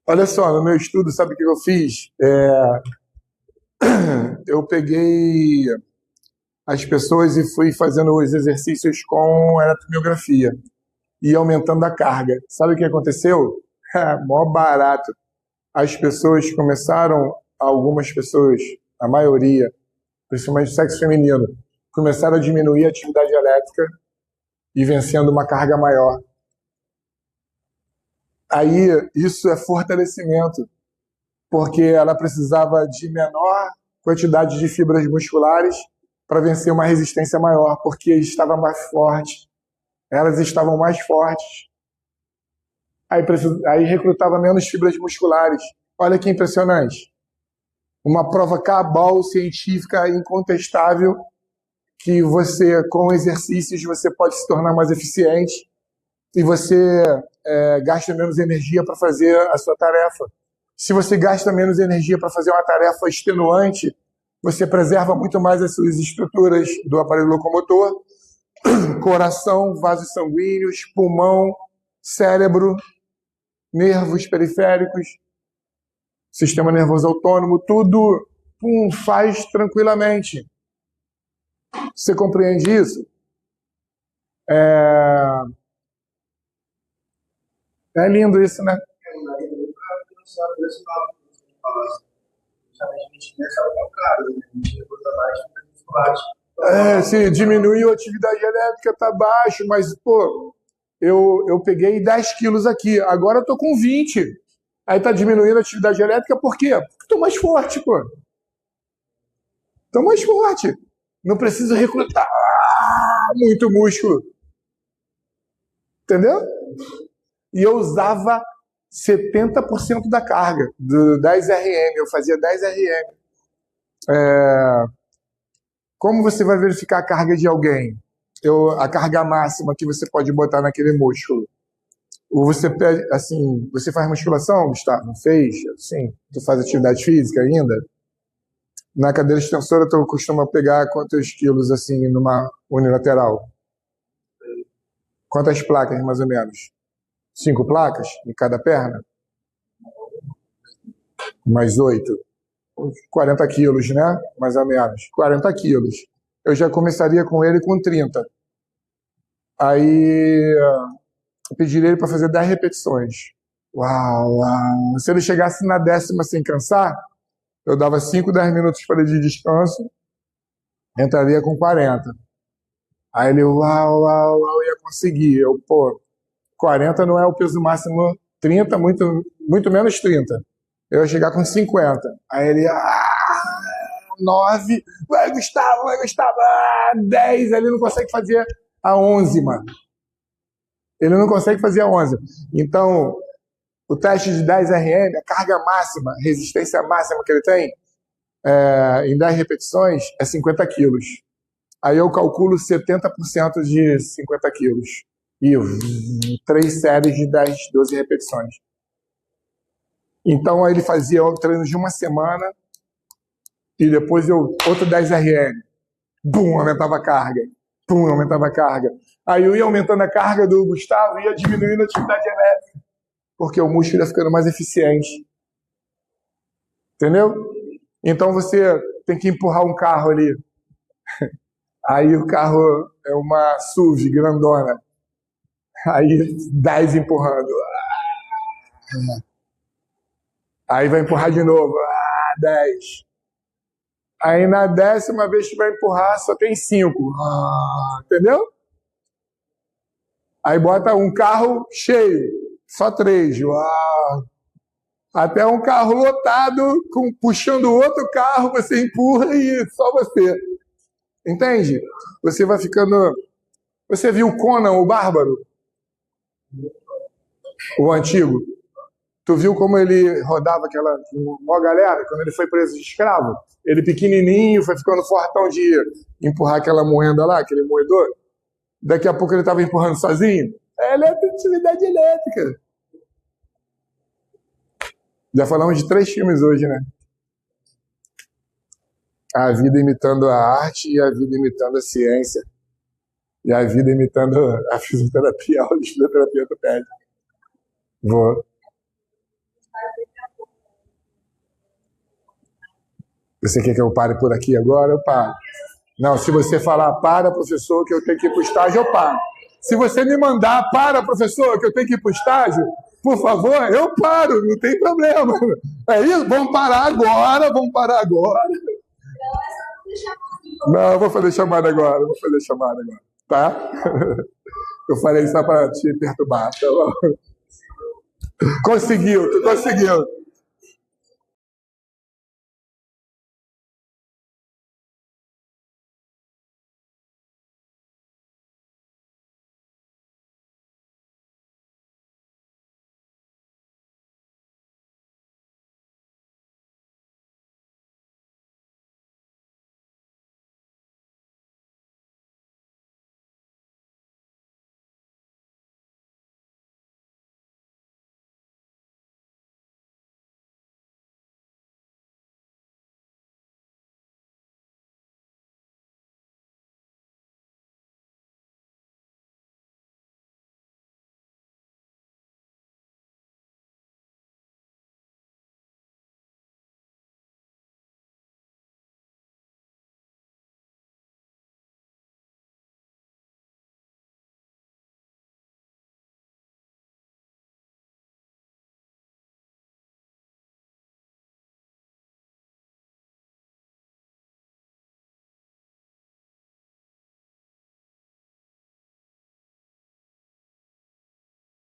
Olha só, no meu estudo, sabe o que eu fiz? Eu peguei as pessoas e fui fazendo os exercícios com eletromiografia e aumentando a carga. Sabe o que aconteceu? Mó barato. As pessoas começaram, algumas pessoas, a maioria, principalmente do sexo feminino, começaram a diminuir a atividade elétrica e vencendo uma carga maior. Aí, isso é fortalecimento, porque ela precisava de menor quantidade de fibras musculares para vencer uma resistência maior, porque estava mais forte. Elas estavam mais fortes. Aí recrutava menos fibras musculares. Olha que impressionante. Uma prova cabal, científica, incontestável, que você, com exercícios, você pode se tornar mais eficiente e você gasta menos energia para fazer a sua tarefa. Se você gasta menos energia para fazer uma tarefa extenuante, você preserva muito mais as suas estruturas do aparelho locomotor, coração, vasos sanguíneos, pulmão, cérebro, nervos periféricos, sistema nervoso autônomo, tudo faz tranquilamente. Você compreende isso? É lindo isso, né? Se diminuiu a atividade elétrica, tá baixo, mas, pô, eu peguei 10 quilos aqui, agora eu tô com 20. Aí tá diminuindo a atividade elétrica, por quê? Porque tô mais forte, pô. Tô mais forte. Não preciso recrutar muito músculo. Entendeu? E eu usava 70% da carga, do 10 RM, eu fazia 10 RM. Como você vai verificar a carga de alguém? A carga máxima que você pode botar naquele músculo. Ou você pede, assim, você faz musculação, Gustavo? Não fez? Sim. Tu faz atividade física ainda? Na cadeira extensora, tu costuma pegar quantos quilos, assim, numa unilateral? Quantas placas, mais ou menos? 5 placas em cada perna? Mais 8. 40 quilos, né? Mais ou menos. 40 quilos. Eu já começaria com ele com 30. Aí eu pediria ele para fazer 10 repetições. Uau, uau. Se ele chegasse na 10ª sem cansar, eu dava 5, 10 minutos para ele de descanso, entraria com 40. Aí ele, uau, uau, uau, ia conseguir. 40 não é o peso máximo, 30, muito menos 30. Eu ia chegar com 50. Aí ele, 9. Vai, Gustavo, 10. Ele não consegue fazer a 11, mano. Ele não consegue fazer a 11. Então, o teste de 10 RM, a carga máxima, resistência máxima que ele tem, em 10 repetições, é 50 quilos. Aí eu calculo 70% de 50 quilos. E 3 séries de 10, 12 repetições. Então, aí ele fazia treino de uma semana e depois outro 10 RM. Bum, aumentava a carga. Pum, aumentava a carga. Aí eu ia aumentando a carga do Gustavo e ia diminuindo a atividade elétrica. Porque o músculo ia ficando mais eficiente. Entendeu? Então você tem que empurrar um carro ali. Aí o carro é uma SUV grandona. Aí 10 empurrando. Aí vai empurrar de novo. 10. Aí na 10ª vez que vai empurrar, só tem 5. Entendeu? Aí bota um carro cheio, só 3. Até um carro lotado, puxando outro carro, você empurra e só você. Entende? Você vai ficando... Você viu o Conan, o Bárbaro? O antigo? Tu viu como ele rodava aquela maior galera, quando ele foi preso de escravo? Ele pequenininho, foi ficando fortão de empurrar aquela moenda lá, aquele moedor. Daqui a pouco ele estava empurrando sozinho. É eletricidade elétrica. Já falamos de 3 filmes hoje, né? A vida imitando a arte e a vida imitando a ciência. E a vida imitando a fisioterapia, a aula de fisioterapia ortopédica. Vou. Você quer que eu pare por aqui agora? Eu paro. Não, se você falar, para, professor, que eu tenho que ir para o estágio, eu paro. Se você me mandar, para, professor, que eu tenho que ir para o estágio, por favor, eu paro, não tem problema. É isso? Vamos parar agora. Não, eu vou fazer chamada agora, tá? Eu falei só para te perturbar, tá bom? Tu conseguiu.